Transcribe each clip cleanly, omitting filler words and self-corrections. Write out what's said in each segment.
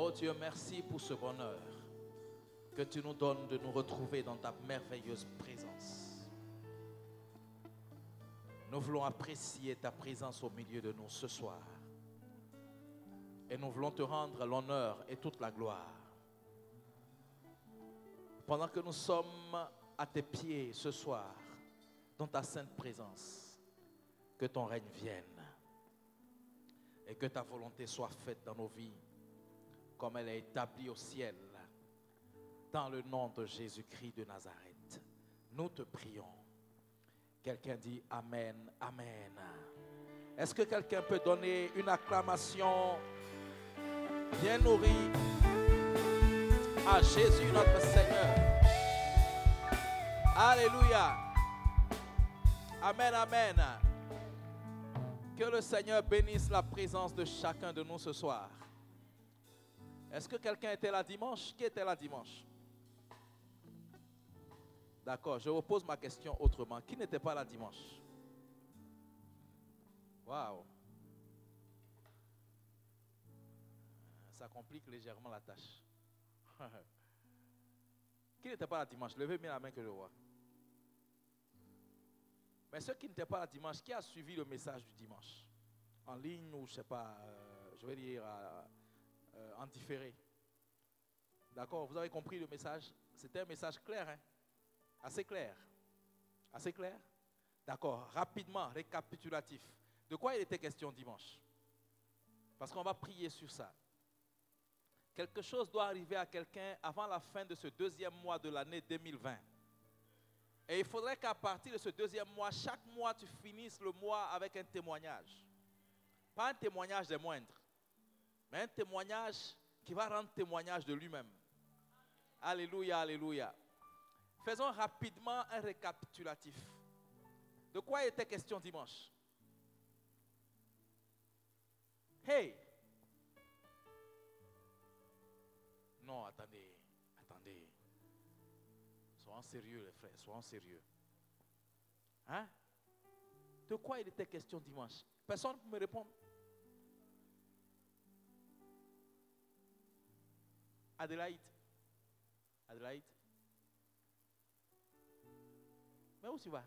Oh Dieu, merci pour ce bonheur que tu nous donnes de nous retrouver dans ta merveilleuse présence. Nous voulons apprécier ta présence au milieu de nous ce soir. Et nous voulons te rendre l'honneur et toute la gloire. Pendant que nous sommes à tes pieds ce soir, dans ta sainte présence, que ton règne vienne et que ta volonté soit faite dans nos vies comme elle est établie au ciel. Dans le nom de Jésus-Christ de Nazareth, nous te prions. Quelqu'un dit Amen, Amen. Est-ce que quelqu'un peut donner une acclamation bien nourrie à Jésus notre Seigneur? Alléluia. Amen, Amen. Que le Seigneur bénisse la présence de chacun de nous ce soir. Est-ce que quelqu'un était là dimanche? Qui était là dimanche? D'accord, je repose ma question autrement. Qui n'était pas là dimanche? Waouh. Ça complique légèrement la tâche. Qui n'était pas là dimanche? Levez bien la main que je vois. Mais ceux qui n'étaient pas là dimanche, qui a suivi le message du dimanche? En ligne ou je ne sais pas, je vais dire en différé. D'accord, vous avez compris le message? C'était un message clair, hein? Assez clair. Assez clair? D'accord, rapidement, récapitulatif. De quoi il était question dimanche? Parce qu'on va prier sur ça. Quelque chose doit arriver à quelqu'un avant la fin de ce deuxième mois de l'année 2020. Et il faudrait qu'à partir de ce deuxième mois, chaque mois, tu finisses le mois avec un témoignage. Pas un témoignage des moindres, mais un témoignage qui va rendre témoignage de lui-même. Alléluia, alléluia. Faisons rapidement un récapitulatif. De quoi il était question dimanche? Hey! Non, attendez. Soyons sérieux, les frères, soyons sérieux. Hein? De quoi il était question dimanche? Personne ne peut me répondre. Adélaïde. Mais où tu vas?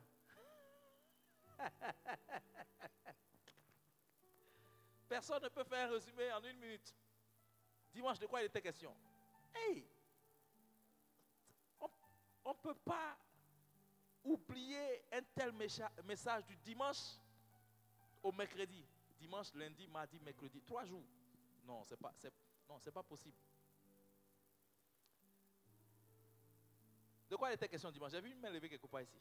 Personne ne peut faire un résumé en 1 minute. Dimanche, de quoi il était question? Hey! On ne peut pas oublier un tel message du dimanche au mercredi. Dimanche, lundi, mardi, mercredi. 3 jours. Non, c'est pas possible. De quoi il était question dimanche? J'ai vu une main levée quelque part ici.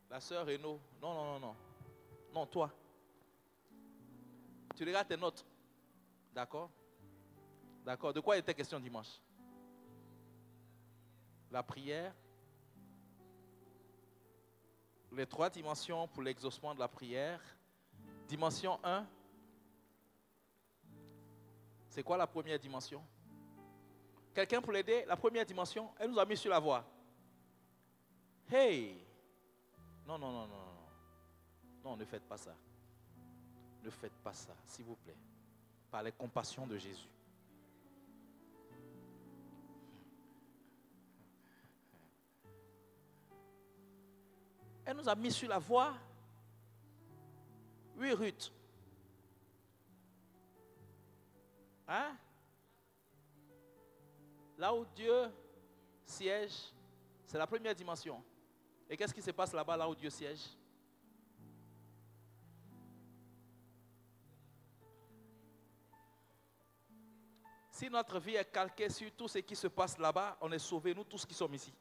La sœur Renaud. Non. Non, toi. Tu regardes tes notes. D'accord? D'accord. De quoi il était question dimanche? La prière. Les 3 dimensions pour l'exaucement de la prière. Dimension 1. C'est quoi la première dimension? Quelqu'un pour l'aider? La première dimension, elle nous a mis sur la voie. Hey! Non. Non, ne faites pas ça. Ne faites pas ça, s'il vous plaît. Par les compassions de Jésus. Elle nous a mis sur la voie. Oui, Ruth. Hein? Là où Dieu siège, c'est la première dimension. Et qu'est-ce qui se passe là-bas, là où Dieu siège? Si notre vie est calquée sur tout ce qui se passe là-bas, on est sauvés, nous tous qui sommes ici.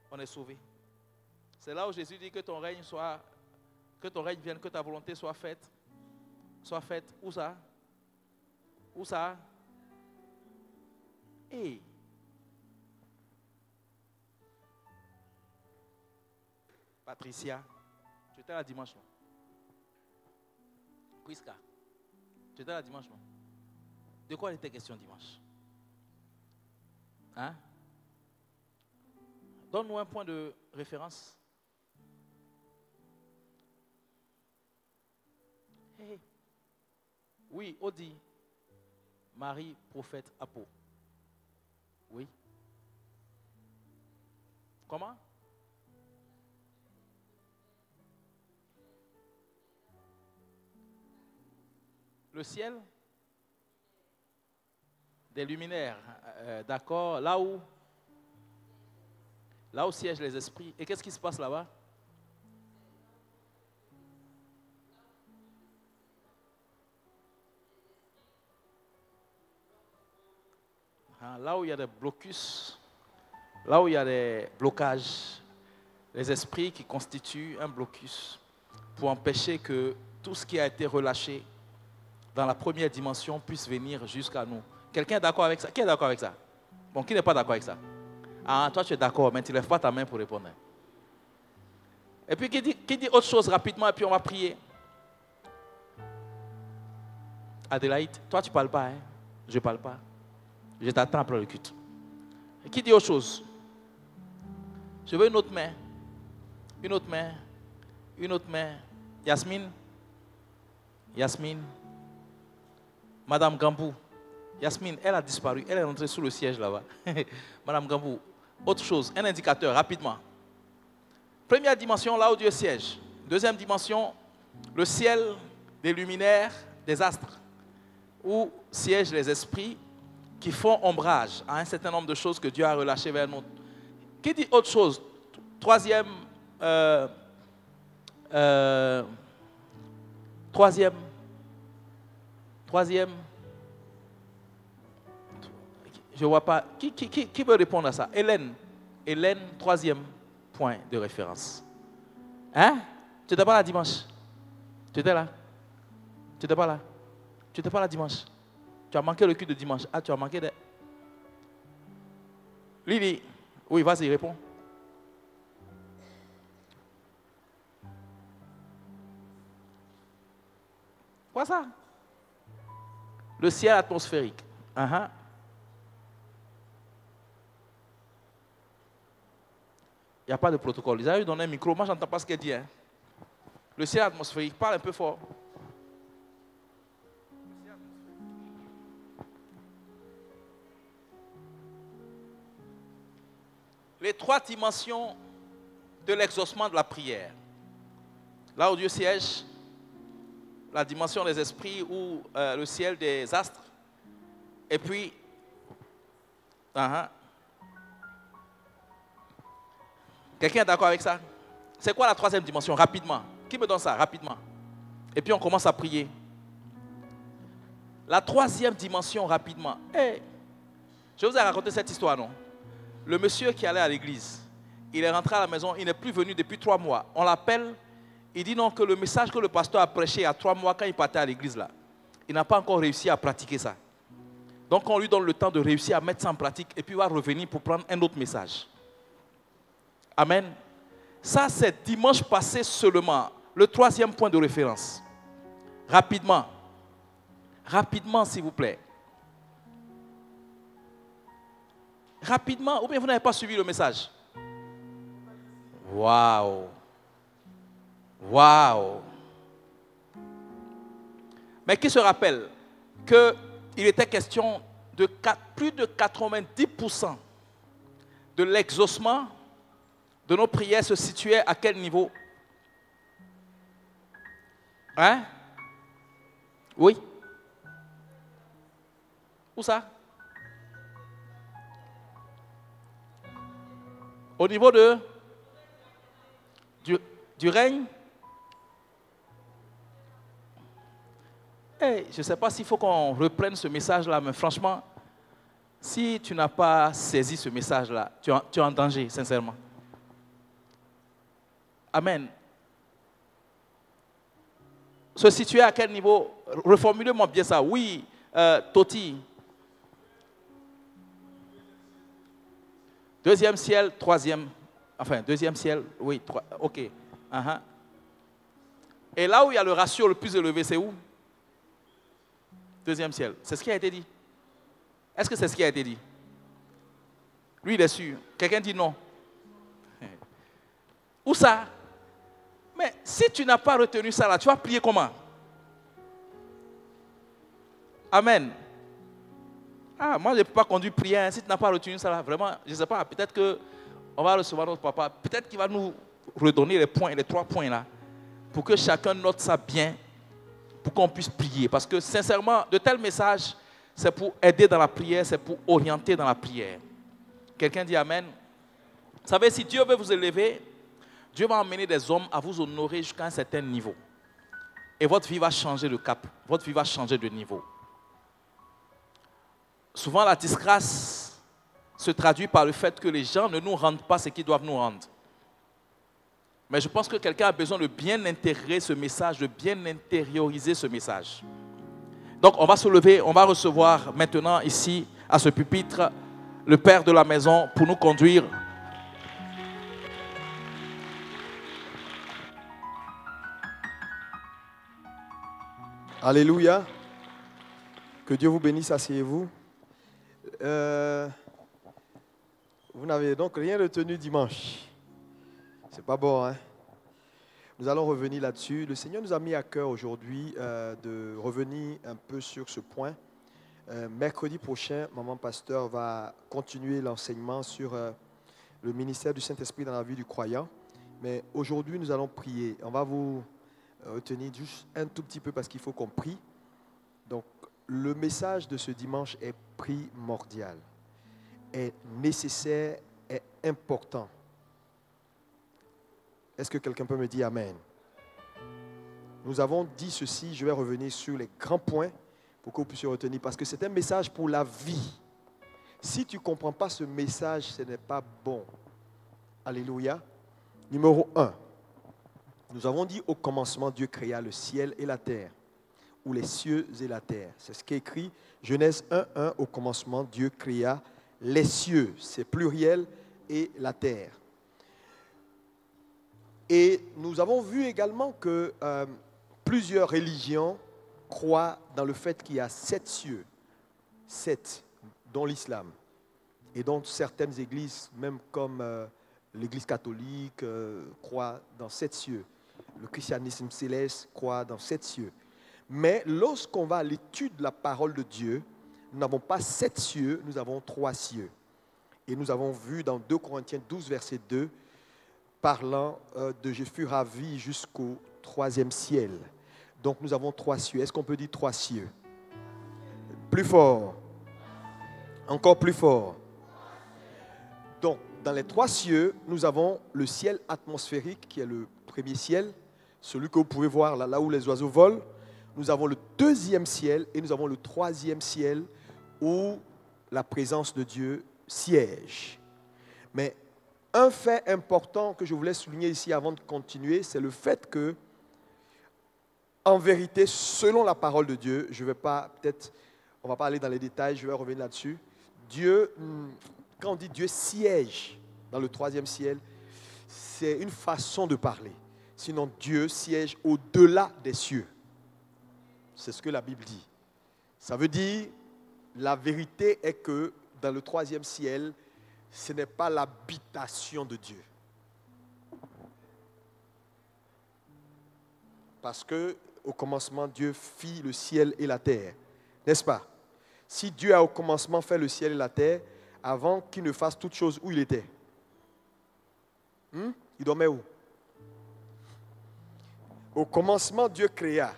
On est sauvés. C'est là où Jésus dit que ton règne vienne, que ta volonté soit faite. Soit faite. Où ça? Où ça? Hey! Patricia, tu étais là dimanche, non? Quiska, tu étais là dimanche, non? De quoi il était question dimanche? Hein? Donne-nous un point de référence. Hey. Oui, Odi. Marie, prophète, Apo. Oui. Comment? Le ciel? Des luminaires. D'accord. Là où siègent les esprits. Et qu'est-ce qui se passe là-bas? Là où il y a des blocus, là où il y a des blocages, les esprits qui constituent un blocus pour empêcher que tout ce qui a été relâché dans la première dimension puisse venir jusqu'à nous. Quelqu'un est d'accord avec ça? Qui est d'accord avec ça? Bon, qui n'est pas d'accord avec ça? Ah, toi tu es d'accord, mais tu ne lèves pas ta main pour répondre. Et puis qui dit autre chose rapidement et puis on va prier? Adélaïde, toi tu ne parles pas, hein? Je ne parle pas. Je t'attends après le culte. Et qui dit autre chose? Je veux une autre main. Une autre main. Une autre main. Yasmine. Yasmine. Madame Gambou. Yasmine, elle a disparu. Elle est rentrée sous le siège là-bas. Madame Gambou. Autre chose. Un indicateur, rapidement. Première dimension, là où Dieu siège. Deuxième dimension, le ciel, des luminaires, des astres. Où siègent les esprits qui font ombrage à un certain nombre de choses que Dieu a relâchées vers nous. Qui dit autre chose? Troisième, je ne vois pas. Qui veut répondre à ça? Hélène, troisième point de référence. Hein? Tu n'étais pas là dimanche? Tu étais là? Tu n'étais pas là? Tu n'étais pas là dimanche? Tu as manqué le culte de dimanche. Ah, tu as manqué de... Lily, oui, vas-y, réponds. Quoi ça? Le ciel atmosphérique. Il n'y a pas de protocole. Ils avaient donné un micro. Moi, je n'entends pas ce qu'elle dit. Hein. Le ciel atmosphérique, parle un peu fort. Les trois dimensions de l'exaucement de la prière. Là où Dieu siège, la dimension des esprits ou le ciel des astres. Et puis, quelqu'un est d'accord avec ça? C'est quoi la troisième dimension? Rapidement. Qui me donne ça? Rapidement. Et puis on commence à prier. La troisième dimension, rapidement. Hey, je vous ai raconté cette histoire, non? Le monsieur qui allait à l'église, il est rentré à la maison, il n'est plus venu depuis 3 mois. On l'appelle, il dit non, que le message que le pasteur a prêché il y a 3 mois quand il partait à l'église là, il n'a pas encore réussi à pratiquer ça. Donc on lui donne le temps de réussir à mettre ça en pratique et puis il va revenir pour prendre un autre message. Amen. Ça c'est dimanche passé seulement, le troisième point de référence. Rapidement. Rapidement s'il vous plaît. Rapidement, ou bien vous n'avez pas suivi le message? Waouh! Waouh! Mais qui se rappelle qu'il était question de plus de 90% de l'exaucement de nos prières se situait à quel niveau? Hein? Oui? Où ça? Au niveau du règne? Hey, je ne sais pas s'il faut qu'on reprenne ce message-là, mais franchement, si tu n'as pas saisi ce message-là, tu es en danger, sincèrement. Amen. Se situer à quel niveau? Reformulez-moi bien ça. Oui, Toti. Deuxième ciel, troisième. Enfin, deuxième ciel, oui, ok. Et là où il y a le ratio le plus élevé, c'est où? Deuxième ciel. C'est ce qui a été dit. Est-ce que c'est ce qui a été dit? Lui, il est sûr. Quelqu'un dit non. Où ça? Mais si tu n'as pas retenu ça là, tu vas prier comment? Amen. Ah, moi, je ne peux pas conduire prière. Si tu n'as pas retenu ça, là, vraiment, je ne sais pas, peut-être qu'on va recevoir notre papa. Peut-être qu'il va nous redonner les points, les 3 points là, pour que chacun note ça bien, pour qu'on puisse prier. Parce que sincèrement, de tels messages, c'est pour aider dans la prière, c'est pour orienter dans la prière. Quelqu'un dit Amen. Vous savez, si Dieu veut vous élever, Dieu va emmener des hommes à vous honorer jusqu'à un certain niveau. Et votre vie va changer de cap, votre vie va changer de niveau. Souvent, la disgrâce se traduit par le fait que les gens ne nous rendent pas ce qu'ils doivent nous rendre. Mais je pense que quelqu'un a besoin de bien intégrer ce message, de bien intérioriser ce message. Donc, on va se lever, on va recevoir maintenant ici, à ce pupitre, le père de la maison pour nous conduire. Alléluia. Que Dieu vous bénisse, asseyez-vous. Vous n'avez donc rien retenu dimanche. C'est pas bon, hein? Nous allons revenir là-dessus. Le Seigneur nous a mis à cœur aujourd'hui de revenir un peu sur ce point. Mercredi prochain, Maman Pasteur va continuer l'enseignement sur le ministère du Saint-Esprit dans la vie du croyant. Mais aujourd'hui, nous allons prier. On va vous retenir juste un tout petit peu parce qu'il faut qu'on prie. Donc, le message de ce dimanche est primordial, est nécessaire, est important. Est-ce que quelqu'un peut me dire Amen? Nous avons dit ceci, je vais revenir sur les grands points pour que vous puissiez retenir, parce que c'est un message pour la vie. Si tu ne comprends pas ce message, ce n'est pas bon. Alléluia. Numéro 1. Nous avons dit au commencement, Dieu créa le ciel et la terre, ou les cieux et la terre. C'est ce qui est écrit, Genèse 1:1, au commencement, Dieu créa les cieux, c'est pluriel, et la terre. Et nous avons vu également que plusieurs religions croient dans le fait qu'il y a 7 cieux, 7, dont l'islam, et dont certaines églises, même comme l'église catholique, croient dans 7 cieux. Le christianisme céleste croit dans 7 cieux. Mais lorsqu'on va à l'étude de la parole de Dieu, nous n'avons pas 7 cieux, nous avons 3 cieux. Et nous avons vu dans 2 Corinthiens 12, verset 2, parlant de « Je fus ravi jusqu'au 3e ciel ». Donc nous avons 3 cieux. Est-ce qu'on peut dire 3 cieux? Plus fort. Encore plus fort. Donc, dans les 3 cieux, nous avons le ciel atmosphérique qui est le premier ciel, celui que vous pouvez voir là où les oiseaux volent. Nous avons le 2e ciel et nous avons le 3e ciel où la présence de Dieu siège. Mais un fait important que je voulais souligner ici avant de continuer, c'est le fait que, en vérité, selon la parole de Dieu, je ne vais pas, peut-être, on ne va pas aller dans les détails, je vais revenir là-dessus. Dieu, quand on dit Dieu siège dans le 3e ciel, c'est une façon de parler. Sinon, Dieu siège au-delà des cieux. C'est ce que la Bible dit. Ça veut dire, la vérité est que dans le 3e ciel, ce n'est pas l'habitation de Dieu. Parce que au commencement, Dieu fit le ciel et la terre. N'est-ce pas? Si Dieu a au commencement fait le ciel et la terre, avant qu'il ne fasse toutes choses, où il était? Il dormait où? Au commencement, Dieu créa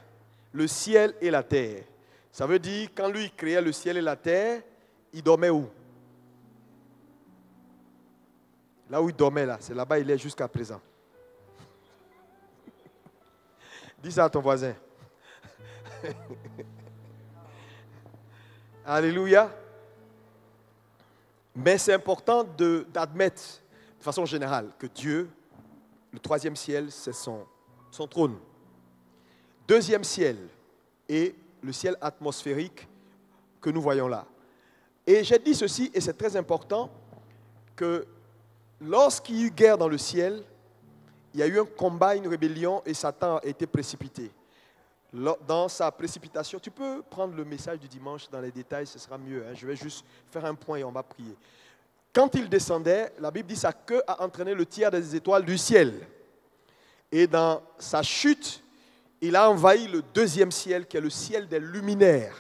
le ciel et la terre. Ça veut dire, quand lui créait le ciel et la terre, il dormait où? Là où il dormait, là, c'est là-bas il est jusqu'à présent. Dis ça à ton voisin. Alléluia. Mais c'est important d'admettre, de façon générale, que Dieu, le 3e ciel, c'est son trône. 2e ciel est le ciel atmosphérique que nous voyons là. Et j'ai dit ceci, et c'est très important, que lorsqu'il y eut guerre dans le ciel, il y a eu un combat, une rébellion, et Satan a été précipité. Dans sa précipitation, tu peux prendre le message du dimanche dans les détails, ce sera mieux. Je vais juste faire un point et on va prier. Quand il descendait, la Bible dit sa queue a entraîné le tiers des étoiles du ciel. Et dans sa chute, il a envahi le 2e ciel, qui est le ciel des luminaires.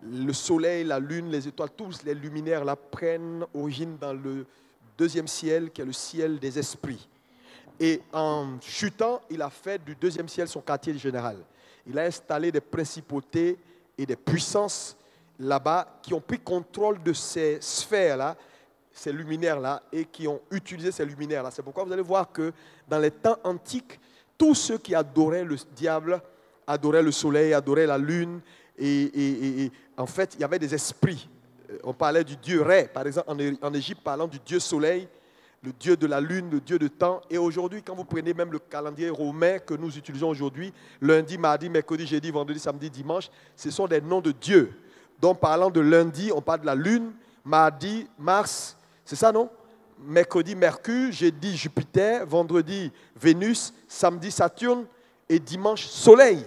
le soleil, la lune, les étoiles, tous les luminaires là prennent origine dans le deuxième ciel, qui est le ciel des esprits. Et en chutant, il a fait du deuxième ciel son quartier général. Il a installé des principautés et des puissances là-bas qui ont pris contrôle de ces sphères-là, ces luminaires-là, et qui ont utilisé ces luminaires-là. C'est pourquoi vous allez voir que dans les temps antiques, tous ceux qui adoraient le diable, adoraient le soleil, adoraient la lune, et en fait, il y avait des esprits. On parlait du dieu Ré, par exemple, en Égypte, parlant du dieu soleil, le dieu de la lune, le dieu de temps. Et aujourd'hui, quand vous prenez même le calendrier romain que nous utilisons aujourd'hui, lundi, mardi, mercredi, jeudi, vendredi, samedi, dimanche, ce sont des noms de dieux. Donc, parlant de lundi, on parle de la lune, mardi, Mars, c'est ça, non? Mercredi, Mercure, jeudi, Jupiter, vendredi, Vénus, samedi, Saturne et dimanche, Soleil.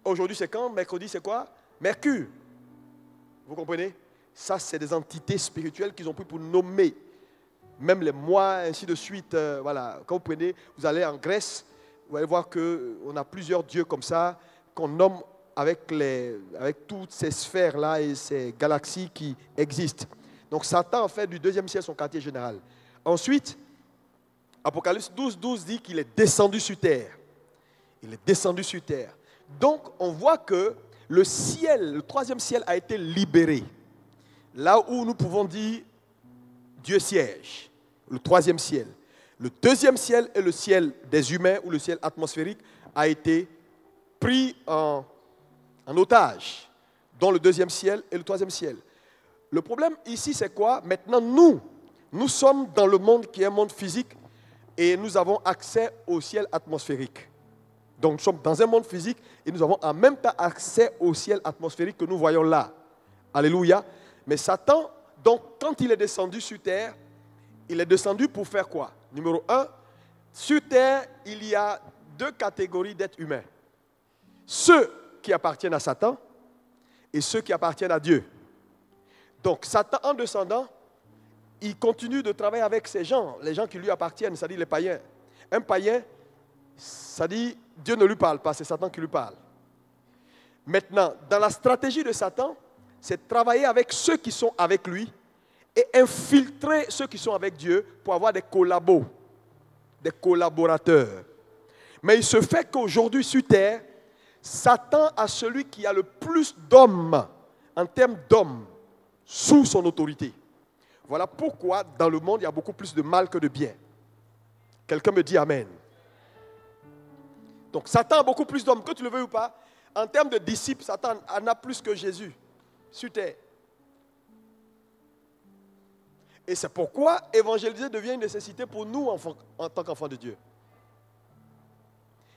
Aujourd'hui, c'est quand? Mercredi, c'est quoi? Mercure. Vous comprenez? Ça, c'est des entités spirituelles qu'ils ont pris pour nommer. Même les mois, ainsi de suite. Voilà. Quand vous prenez, vous allez en Grèce, vous allez voir qu'on a plusieurs dieux comme ça, qu'on nomme avec toutes ces sphères-là et ces galaxies qui existent. Donc Satan en fait du deuxième ciel son quartier général. Ensuite, Apocalypse 12 dit qu'il est descendu sur terre. Il est descendu sur terre. Donc on voit que le ciel, le troisième ciel a été libéré. Là où nous pouvons dire Dieu siège, le troisième ciel. Le deuxième ciel est le ciel des humains ou le ciel atmosphérique a été pris en otage, dont le deuxième ciel et le troisième ciel. Le problème ici, c'est quoi? Maintenant, nous sommes dans le monde qui est un monde physique et nous avons accès au ciel atmosphérique. Donc, nous sommes dans un monde physique et nous avons en même temps accès au ciel atmosphérique que nous voyons là. Alléluia. Mais Satan, donc, quand il est descendu sur terre, il est descendu pour faire quoi? Numéro 1, sur terre, il y a deux catégories d'êtres humains. Ceux qui appartiennent à Satan et ceux qui appartiennent à Dieu. Donc, Satan, en descendant, il continue de travailler avec ces gens, les gens qui lui appartiennent, c'est-à-dire les païens. Un païen, ça dit, Dieu ne lui parle pas, c'est Satan qui lui parle. Maintenant, dans la stratégie de Satan, c'est de travailler avec ceux qui sont avec lui et infiltrer ceux qui sont avec Dieu pour avoir des collabos, des collaborateurs. Mais il se fait qu'aujourd'hui, sur terre, Satan a celui qui a le plus d'hommes, en termes d'hommes, sous son autorité. Voilà pourquoi dans le monde, il y a beaucoup plus de mal que de bien. Quelqu'un me dit Amen. Donc Satan a beaucoup plus d'hommes, que tu le veux ou pas. En termes de disciples, Satan en a plus que Jésus sur terre. Et c'est pourquoi évangéliser devient une nécessité pour nous en tant qu'enfants de Dieu.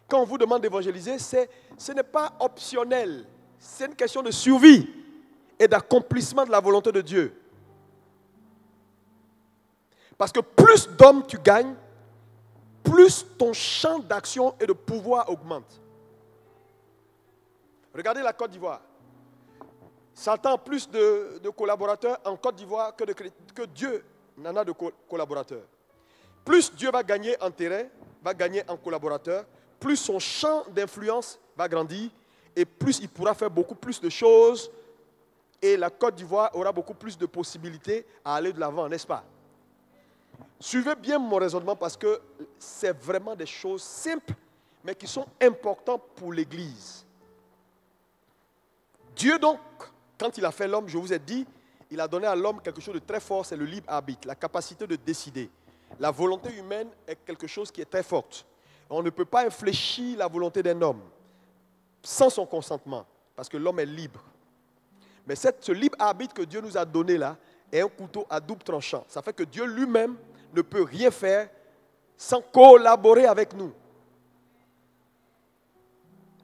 Quand on vous demande d'évangéliser, ce n'est pas optionnel. C'est une question de survie et d'accomplissement de la volonté de Dieu. Parce que plus d'hommes tu gagnes, plus ton champ d'action et de pouvoir augmente. Regardez la Côte d'Ivoire. Satan a plus de collaborateurs en Côte d'Ivoire que Dieu n'en a de collaborateurs. Plus Dieu va gagner en terrain, va gagner en collaborateurs, plus son champ d'influence va grandir et plus il pourra faire beaucoup plus de choses et la Côte d'Ivoire aura beaucoup plus de possibilités à aller de l'avant, n'est-ce pas? Suivez bien mon raisonnement parce que c'est vraiment des choses simples mais qui sont importantes pour l'Église. Dieu donc, quand il a fait l'homme, je vous ai dit, il a donné à l'homme quelque chose de très fort, c'est le libre arbitre, la capacité de décider. La volonté humaine est quelque chose qui est très forte. On ne peut pas infléchir la volonté d'un homme sans son consentement, parce que l'homme est libre. Mais ce libre arbitre que Dieu nous a donné là est un couteau à double tranchant. Ça fait que Dieu lui-même ne peut rien faire sans collaborer avec nous.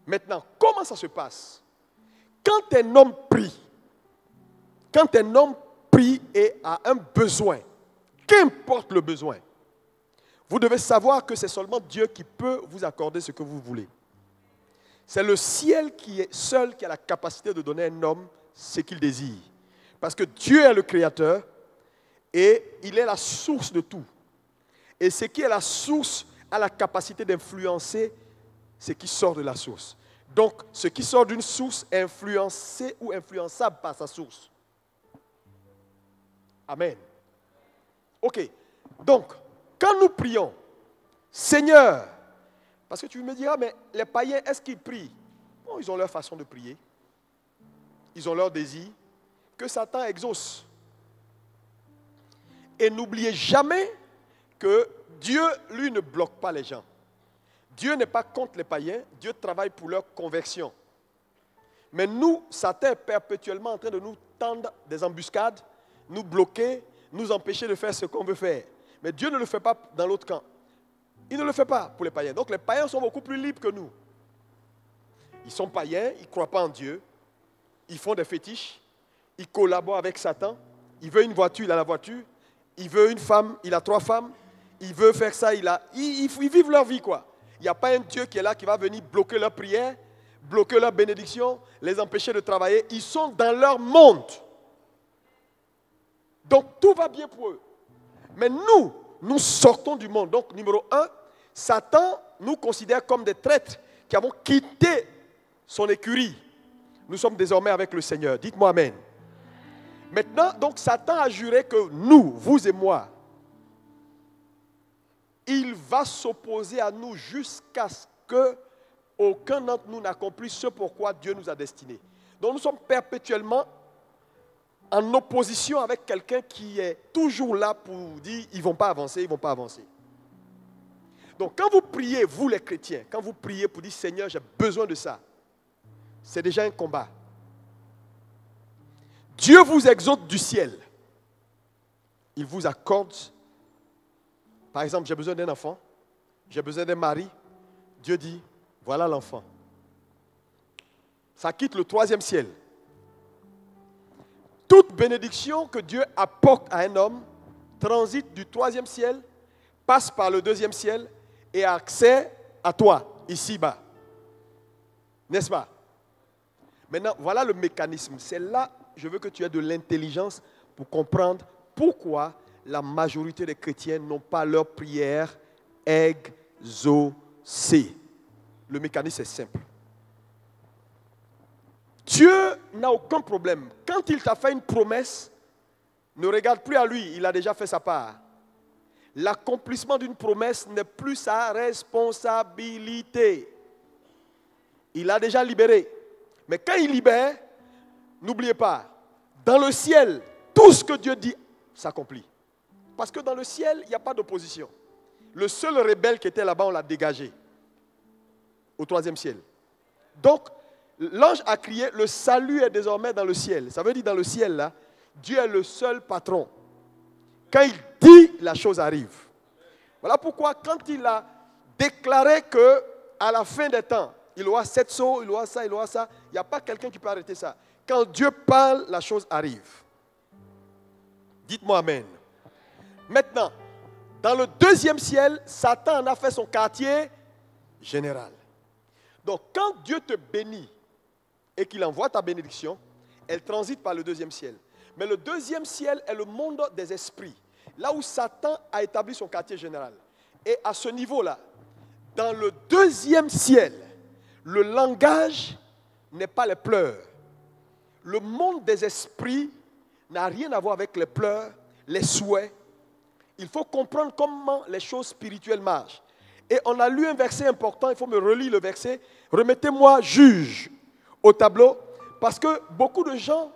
Maintenant, comment ça se passe? Quand un homme prie et a un besoin, qu'importe le besoin, vous devez savoir que c'est seulement Dieu qui peut vous accorder ce que vous voulez. C'est le ciel qui est seul qui a la capacité de donner à un homme ce qu'il désire. Parce que Dieu est le créateur et il est la source de tout. Et ce qui est la source a la capacité d'influencer ce qui sort de la source. Donc, ce qui sort d'une source est influencé ou influençable par sa source. Amen. Ok. Donc, quand nous prions, Seigneur, parce que tu me diras, mais les païens, est-ce qu'ils prient? Bon, ils ont leur façon de prier. Ils ont leur désir que Satan exauce. Et n'oubliez jamais que Dieu, lui, ne bloque pas les gens. Dieu n'est pas contre les païens, Dieu travaille pour leur conversion. Mais nous, Satan est perpétuellement en train de nous tendre des embuscades, nous bloquer, nous empêcher de faire ce qu'on veut faire. Mais Dieu ne le fait pas dans l'autre camp. Il ne le fait pas pour les païens. Donc les païens sont beaucoup plus libres que nous. Ils sont païens, ils ne croient pas en Dieu, ils font des fétiches, ils collaborent avec Satan. Il veut une voiture, il a la voiture. Il veut une femme, il a 3 femmes. Il veut faire ça, ils vivent leur vie, quoi. Il n'y a pas un Dieu qui est là, qui va venir bloquer leur prière, bloquer leur bénédiction, les empêcher de travailler. Ils sont dans leur monde. Donc tout va bien pour eux. Mais nous sortons du monde. Donc numéro 1, Satan nous considère comme des traîtres qui avons quitté son écurie. Nous sommes désormais avec le Seigneur. Dites-moi Amen. Maintenant, donc Satan a juré que nous, vous et moi, il va s'opposer à nous jusqu'à ce qu'aucun d'entre nous n'accomplisse ce pourquoi Dieu nous a destinés. Donc nous sommes perpétuellement en opposition avec quelqu'un qui est toujours là pour dire ils ne vont pas avancer, ils ne vont pas avancer. Donc quand vous priez, vous les chrétiens, quand vous priez pour dire Seigneur, j'ai besoin de ça, c'est déjà un combat. Dieu vous exauce du ciel. Il vous accorde, par exemple, j'ai besoin d'un enfant, j'ai besoin d'un mari. Dieu dit, voilà l'enfant. Ça quitte le 3e ciel. Toute bénédiction que Dieu apporte à un homme transite du 3e ciel, passe par le 2e ciel et a accès à toi, ici-bas. N'est-ce pas? Maintenant, voilà le mécanisme. C'est là, je veux que tu aies de l'intelligence pour comprendre pourquoi la majorité des chrétiens n'ont pas leur prière exaucée. Le mécanisme est simple. Dieu n'a aucun problème. Quand il t'a fait une promesse, ne regarde plus à lui, il a déjà fait sa part. L'accomplissement d'une promesse n'est plus sa responsabilité. Il a déjà libéré. Mais quand il libère, n'oubliez pas, dans le ciel, tout ce que Dieu dit s'accomplit. Parce que dans le ciel, il n'y a pas d'opposition. Le seul rebelle qui était là-bas, on l'a dégagé. Au 3e ciel. Donc, l'ange a crié, le salut est désormais dans le ciel. Ça veut dire dans le ciel, là, Dieu est le seul patron. Quand il dit, la chose arrive. Voilà pourquoi quand il a déclaré qu'à la fin des temps, il aura 7 sceaux, il aura ça, il n'y a pas quelqu'un qui peut arrêter ça. Quand Dieu parle, la chose arrive. Dites-moi Amen. Maintenant, dans le 2e ciel, Satan en a fait son quartier général. Donc, quand Dieu te bénit et qu'il envoie ta bénédiction, elle transite par le 2e ciel. Mais le 2e ciel est le monde des esprits, là où Satan a établi son quartier général. Et à ce niveau-là, dans le 2e ciel, le langage n'est pas les pleurs. Le monde des esprits n'a rien à voir avec les pleurs, les souhaits. Il faut comprendre comment les choses spirituelles marchent. Et on a lu un verset important, il faut me relire le verset. Remettez-moi juge au tableau, parce que beaucoup de gens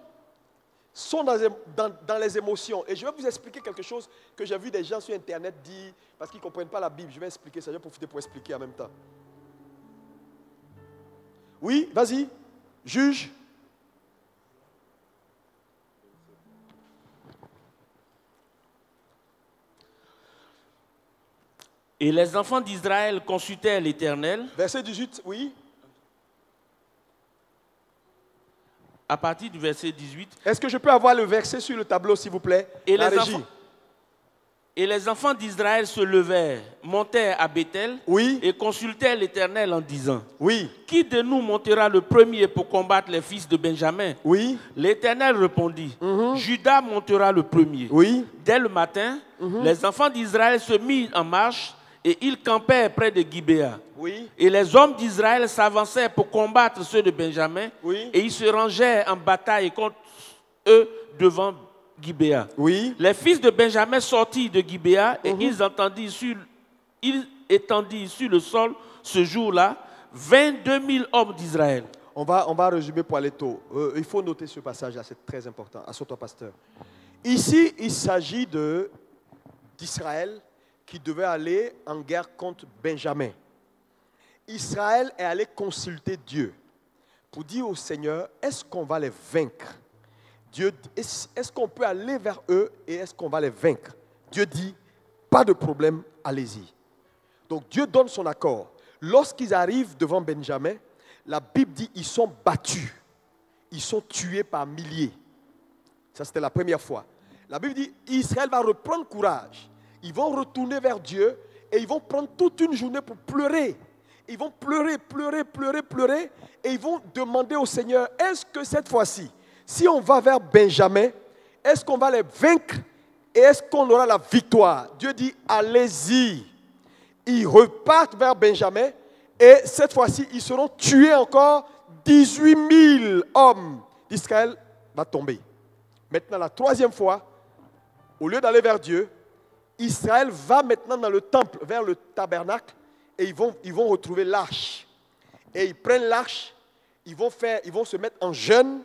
sont dans les émotions. Et je vais vous expliquer quelque chose que j'ai vu des gens sur Internet dire, parce qu'ils ne comprennent pas la Bible. Je vais expliquer ça, je vais profiter pour expliquer en même temps. Oui, vas-y, juge. Et les enfants d'Israël consultèrent l'Éternel. Verset 18, oui. À partir du verset 18. Est-ce que je peux avoir le verset sur le tableau, s'il vous plaît? Et les enfants d'Israël se levèrent, montèrent à Bethel, oui, et consultèrent l'Éternel en disant, oui, qui de nous montera le premier pour combattre les fils de Benjamin? Oui. L'Éternel répondit, Judas montera le premier. Oui. Dès le matin, les enfants d'Israël se mirent en marche et ils campèrent près de Gibéa. Oui. Et les hommes d'Israël s'avançaient pour combattre ceux de Benjamin. Oui. Et ils se rangeaient en bataille contre eux devant Gibéa. Oui. Les fils de Benjamin sortirent de Gibéa et ils étendirent sur le sol ce jour-là 22 000 hommes d'Israël. On va résumer pour aller tôt. Il faut noter ce passage-là, c'est très important. Assure-toi, pasteur. Ici, il s'agit d'Israël qui devait aller en guerre contre Benjamin. Israël est allé consulter Dieu pour dire au Seigneur, est-ce qu'on va les vaincre? Dieu, est-ce qu'on peut aller vers eux et est-ce qu'on va les vaincre? Dieu dit, pas de problème, allez-y. Donc Dieu donne son accord. Lorsqu'ils arrivent devant Benjamin, la Bible dit ils sont battus. Ils sont tués par milliers. Ça, c'était la première fois. La Bible dit Israël va reprendre courage. Ils vont retourner vers Dieu et ils vont prendre toute une journée pour pleurer. Ils vont pleurer, pleurer, pleurer, pleurer et ils vont demander au Seigneur, est-ce que cette fois-ci, si on va vers Benjamin, est-ce qu'on va les vaincre et est-ce qu'on aura la victoire? Dieu dit, allez-y. Ils repartent vers Benjamin et cette fois-ci, ils seront tués encore. 18 000 hommes d'Israël vont tomber. Maintenant, la troisième fois, au lieu d'aller vers Dieu, Israël va maintenant dans le temple, vers le tabernacle, et ils vont retrouver l'arche. Et ils prennent l'arche, ils vont se mettre en jeûne,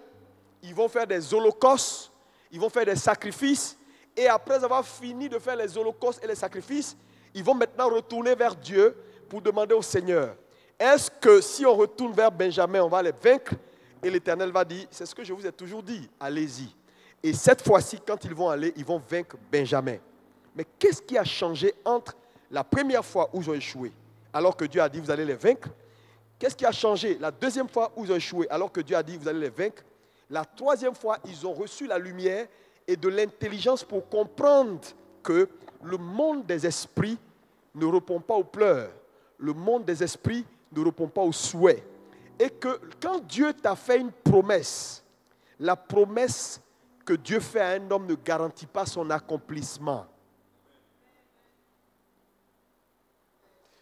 ils vont faire des holocaustes, ils vont faire des sacrifices, et après avoir fini de faire les holocaustes et les sacrifices, ils vont maintenant retourner vers Dieu pour demander au Seigneur, est-ce que si on retourne vers Benjamin, on va les vaincre? Et l'Éternel va dire, c'est ce que je vous ai toujours dit, allez-y. Et cette fois-ci, quand ils vont aller, ils vont vaincre Benjamin. Mais qu'est-ce qui a changé entre la première fois où ils ont échoué, alors que Dieu a dit, vous allez les vaincre? Qu'est-ce qui a changé la deuxième fois où ils ont échoué, alors que Dieu a dit, vous allez les vaincre? La troisième fois, ils ont reçu la lumière et de l'intelligence pour comprendre que le monde des esprits ne répond pas aux pleurs. Le monde des esprits ne répond pas aux souhaits. Et que quand Dieu t'a fait une promesse, la promesse que Dieu fait à un homme ne garantit pas son accomplissement.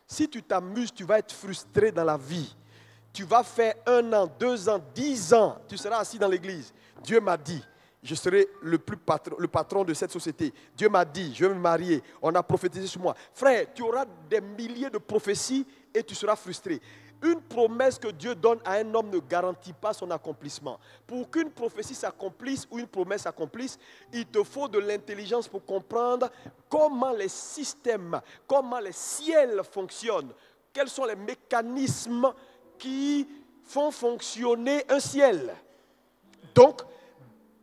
Si tu t'amuses, tu vas être frustré dans la vie. Tu vas faire 1 an, 2 ans, 10 ans, tu seras assis dans l'église. Dieu m'a dit, je serai le patron de cette société. Dieu m'a dit, je vais me marier. On a prophétisé sur moi. Frère, tu auras des milliers de prophéties et tu seras frustré. Une promesse que Dieu donne à un homme ne garantit pas son accomplissement. Pour qu'une prophétie s'accomplisse ou une promesse s'accomplisse, il te faut de l'intelligence pour comprendre comment les systèmes, comment les ciels fonctionnent. Quels sont les mécanismes qui font fonctionner un ciel. Donc,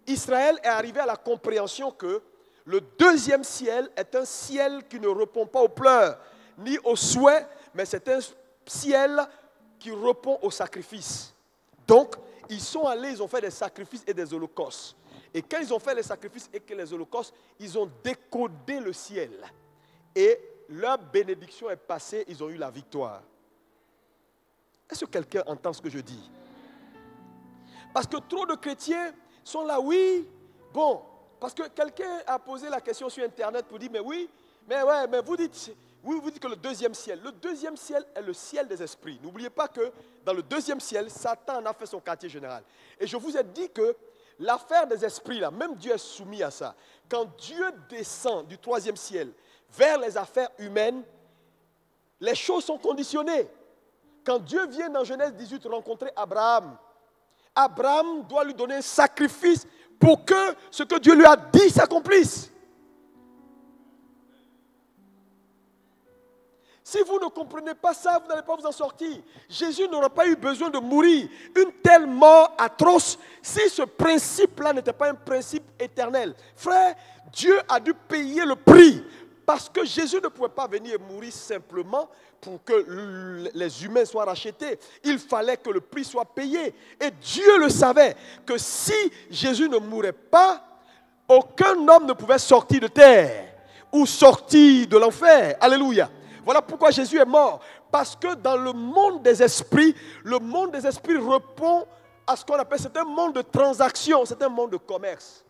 Israël est arrivé à la compréhension que le deuxième ciel est un ciel qui ne répond pas aux pleurs ni aux souhaits, mais c'est un ciel qui répond aux sacrifices. Donc, ils sont allés, ils ont fait des sacrifices et des holocaustes. Et quand ils ont fait les sacrifices et les holocaustes, ils ont décodé le ciel. Et leur bénédiction est passée, ils ont eu la victoire. Est-ce que quelqu'un entend ce que je dis? Parce que trop de chrétiens sont là, oui, bon, parce que quelqu'un a posé la question sur Internet pour dire, mais oui, mais vous dites... Oui, vous dites que le deuxième ciel est le ciel des esprits. N'oubliez pas que dans le deuxième ciel, Satan en a fait son quartier général. Et je vous ai dit que l'affaire des esprits, là, même Dieu est soumis à ça. Quand Dieu descend du troisième ciel vers les affaires humaines, les choses sont conditionnées. Quand Dieu vient dans Genèse 18 rencontrer Abraham, Abraham doit lui donner un sacrifice pour que ce que Dieu lui a dit s'accomplisse. Si vous ne comprenez pas ça, vous n'allez pas vous en sortir. Jésus n'aurait pas eu besoin de mourir une telle mort atroce si ce principe-là n'était pas un principe éternel. Frère, Dieu a dû payer le prix parce que Jésus ne pouvait pas venir mourir simplement pour que les humains soient rachetés. Il fallait que le prix soit payé. Et Dieu le savait que si Jésus ne mourait pas, aucun homme ne pouvait sortir de terre ou sortir de l'enfer. Alléluia. Voilà pourquoi Jésus est mort. Parce que dans le monde des esprits répond à ce qu'on appelle, c'est un monde de transaction, c'est un monde de commerce.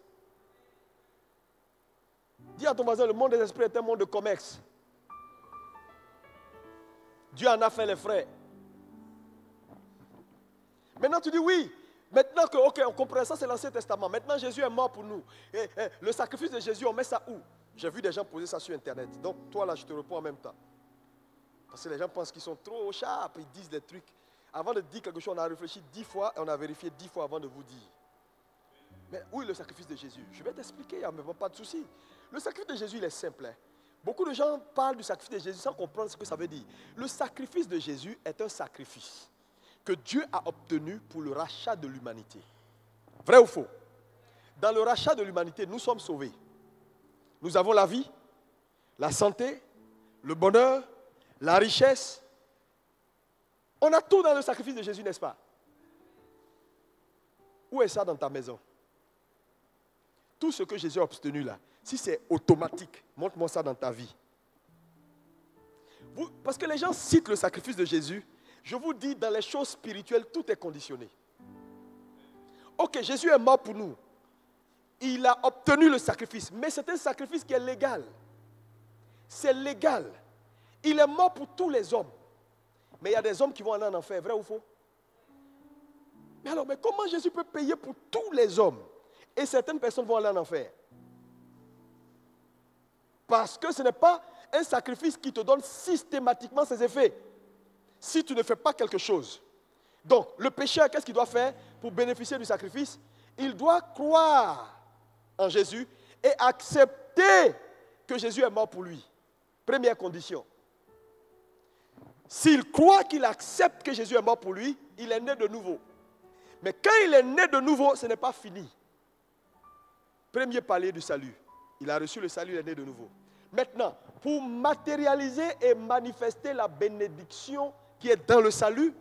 Dis à ton voisin, le monde des esprits est un monde de commerce. Dieu en a fait les frais. Maintenant tu dis oui. Maintenant que, ok, on comprend ça, c'est l'Ancien Testament. Maintenant Jésus est mort pour nous. Et le sacrifice de Jésus, on met ça où? J'ai vu des gens poser ça sur Internet. Donc toi là, je te réponds en même temps. Parce que les gens pensent qu'ils sont trop sharp, ils disent des trucs. Avant de dire quelque chose, on a réfléchi 10 fois et on a vérifié 10 fois avant de vous dire. Mais où est le sacrifice de Jésus? Je vais t'expliquer, il n'y a même pas de souci. Le sacrifice de Jésus, il est simple. Hein. Beaucoup de gens parlent du sacrifice de Jésus sans comprendre ce que ça veut dire. Le sacrifice de Jésus est un sacrifice que Dieu a obtenu pour le rachat de l'humanité. Vrai ou faux? Dans le rachat de l'humanité, nous sommes sauvés. Nous avons la vie, la santé, le bonheur, la richesse. On a tout dans le sacrifice de Jésus, n'est-ce pas? Où est ça dans ta maison? Tout ce que Jésus a obtenu là, si c'est automatique, montre-moi ça dans ta vie. Parce que les gens citent le sacrifice de Jésus. Je vous dis, dans les choses spirituelles, tout est conditionné. Ok, Jésus est mort pour nous. Il a obtenu le sacrifice, mais c'est un sacrifice qui est légal. C'est légal. Il est mort pour tous les hommes. Mais il y a des hommes qui vont aller en enfer, vrai ou faux? Mais alors, mais comment Jésus peut payer pour tous les hommes et certaines personnes vont aller en enfer? Parce que ce n'est pas un sacrifice qui te donne systématiquement ses effets. Si tu ne fais pas quelque chose. Donc, le pécheur, qu'est-ce qu'il doit faire pour bénéficier du sacrifice? Il doit croire en Jésus et accepter que Jésus est mort pour lui. Première condition. S'il croit qu'il accepte que Jésus est mort pour lui, il est né de nouveau. Mais quand il est né de nouveau, ce n'est pas fini. Premier palier du salut. Il a reçu le salut, il est né de nouveau. Maintenant, pour matérialiser et manifester la bénédiction qui est dans le salut,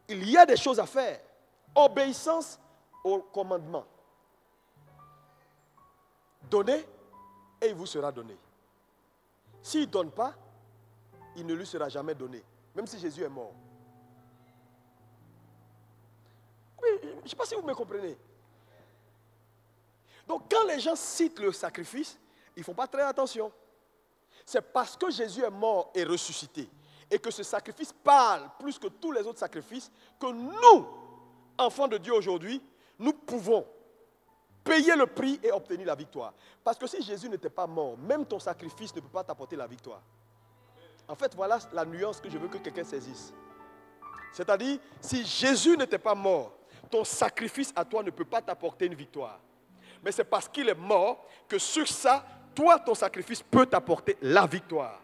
il y a des choses à faire. Obéissance au commandement. Donnez et il vous sera donné. S'il ne donne pas, il ne lui sera jamais donné. Même si Jésus est mort. Oui, je ne sais pas si vous me comprenez. Donc quand les gens citent le sacrifice, ils ne font pas très attention. C'est parce que Jésus est mort et ressuscité et que ce sacrifice parle plus que tous les autres sacrifices que nous, enfants de Dieu aujourd'hui, nous pouvons payer le prix et obtenir la victoire. Parce que si Jésus n'était pas mort, même ton sacrifice ne peut pas t'apporter la victoire. En fait, voilà la nuance que je veux que quelqu'un saisisse. C'est-à-dire, si Jésus n'était pas mort, ton sacrifice à toi ne peut pas t'apporter une victoire. Mais c'est parce qu'il est mort que sur ça, toi, ton sacrifice peut t'apporter la victoire.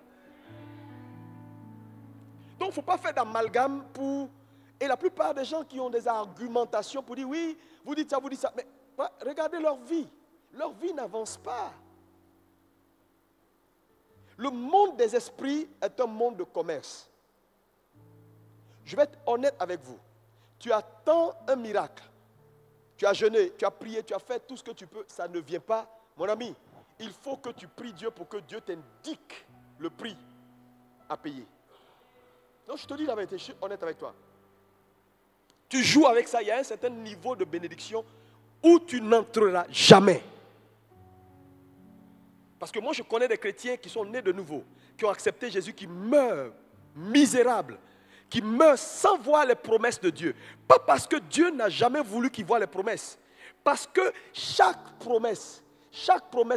Donc, il ne faut pas faire d'amalgame pour... Et la plupart des gens qui ont des argumentations pour dire, oui, vous dites ça, vous dites ça. Mais regardez leur vie. Leur vie n'avance pas. Le monde des esprits est un monde de commerce. Je vais être honnête avec vous. Tu attends un miracle. Tu as jeûné, tu as prié, tu as fait tout ce que tu peux. Ça ne vient pas. Mon ami, il faut que tu pries Dieu pour que Dieu t'indique le prix à payer. Donc je te dis la vérité, je suis honnête avec toi. Tu joues avec ça, il y a un certain niveau de bénédiction où tu n'entreras jamais. Parce que moi, je connais des chrétiens qui sont nés de nouveau, qui ont accepté Jésus, qui meurent misérables, qui meurent sans voir les promesses de Dieu. Pas parce que Dieu n'a jamais voulu qu'ils voient les promesses. Parce que chaque promesse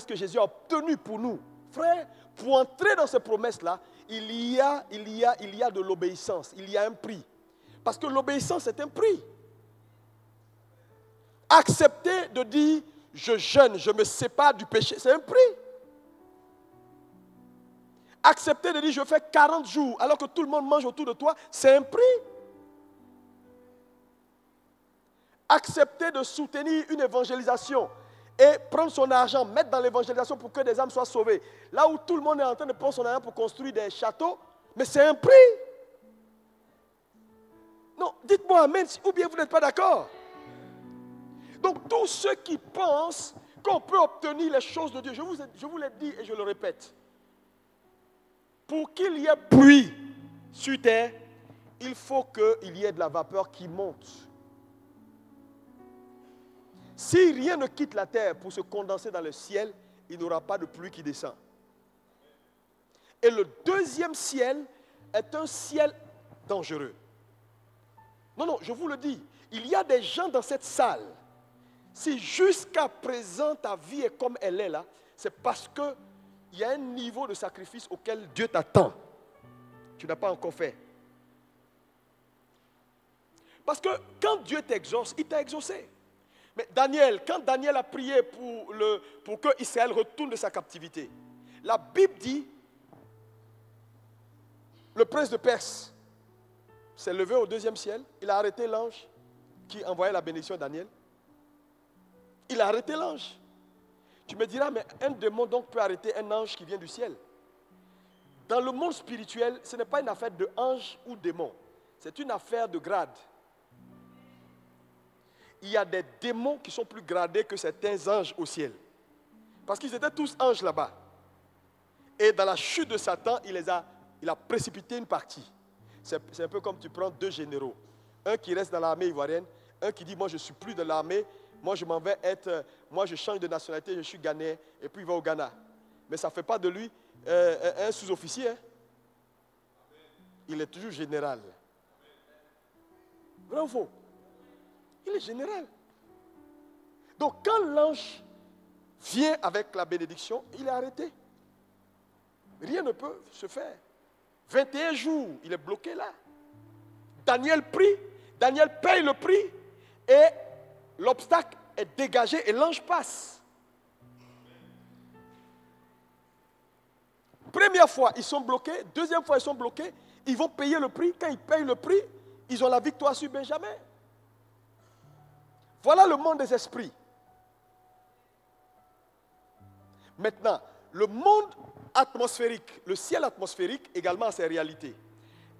que Jésus a obtenue pour nous, frère, pour entrer dans ces promesses-là, il y a de l'obéissance, il y a un prix. Parce que l'obéissance est un prix. Accepter de dire, je jeûne, je me sépare du péché, c'est un prix. Accepter de dire, je fais 40 jours, alors que tout le monde mange autour de toi, c'est un prix. Accepter de soutenir une évangélisation et prendre son argent, mettre dans l'évangélisation pour que des âmes soient sauvées. Là où tout le monde est en train de prendre son argent pour construire des châteaux, mais c'est un prix. Non, dites-moi amen, ou bien vous n'êtes pas d'accord. Donc tous ceux qui pensent qu'on peut obtenir les choses de Dieu, je vous l'ai dit et je le répète. Pour qu'il y ait pluie sur terre, il faut qu'il y ait de la vapeur qui monte. Si rien ne quitte la terre pour se condenser dans le ciel, il n'y aura pas de pluie qui descend. Et le deuxième ciel est un ciel dangereux. Non, non, je vous le dis. Il y a des gens dans cette salle. Si jusqu'à présent ta vie est comme elle est là, c'est parce qu'il y a un niveau de sacrifice auquel Dieu t'attend. Tu n'as pas encore fait. Parce que quand Dieu t'exauce, il t'a exaucé. Mais Daniel, quand Daniel a prié pour que Israël retourne de sa captivité, la Bible dit, le prince de Perse s'est levé au deuxième ciel, il a arrêté l'ange qui envoyait la bénédiction à Daniel. Il a arrêté l'ange. Tu me diras, mais un démon donc peut arrêter un ange qui vient du ciel. Dans le monde spirituel, ce n'est pas une affaire de ange ou démon. C'est une affaire de grade. Il y a des démons qui sont plus gradés que certains anges au ciel. Parce qu'ils étaient tous anges là-bas. Et dans la chute de Satan, il a précipité une partie. C'est un peu comme tu prends deux généraux. Un qui reste dans l'armée ivoirienne, un qui dit, moi je ne suis plus de l'armée, moi je m'en vais moi je change de nationalité, je suis ghanéen, et puis il va au Ghana. Mais ça ne fait pas de lui un sous-officier. Hein? Il est toujours général. Vrai ou faux? Il est général. Donc quand l'ange vient avec la bénédiction, il est arrêté. Rien ne peut se faire. 21 jours, il est bloqué là. Daniel prie, Daniel paye le prix et l'obstacle est dégagé et l'ange passe. Première fois, ils sont bloqués. Deuxième fois, ils sont bloqués. Ils vont payer le prix. Quand ils payent le prix, ils ont la victoire sur Benjamin. Voilà le monde des esprits. Maintenant, le monde atmosphérique, le ciel atmosphérique également a ses réalités.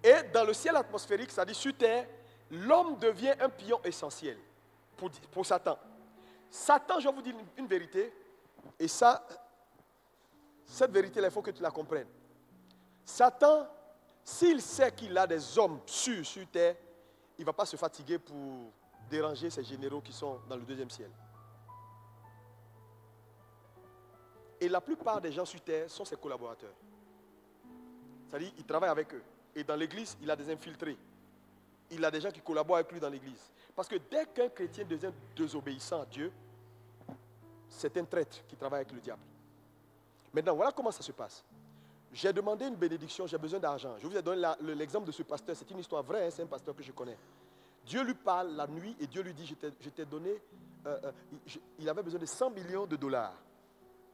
Et dans le ciel atmosphérique, c'est-à-dire sur terre, l'homme devient un pion essentiel pour Satan. Satan, je vais vous dire une vérité, et ça, cette vérité-là, il faut que tu la comprennes. Satan, s'il sait qu'il a des hommes sûrs sur terre, il ne va pas se fatiguer pour déranger ces généraux qui sont dans le deuxième ciel. Et la plupart des gens sur terre sont ses collaborateurs. C'est-à-dire, il travaille avec eux. Et dans l'église, il a des infiltrés. Il a des gens qui collaborent avec lui dans l'église. Parce que dès qu'un chrétien devient désobéissant à Dieu, c'est un traître qui travaille avec le diable. Maintenant, voilà comment ça se passe. J'ai demandé une bénédiction, j'ai besoin d'argent. Je vous ai donné l'exemple de ce pasteur. C'est une histoire vraie, hein, c'est un pasteur que je connais. Dieu lui parle la nuit et Dieu lui dit, je t'ai donné, il avait besoin de 100 millions de dollars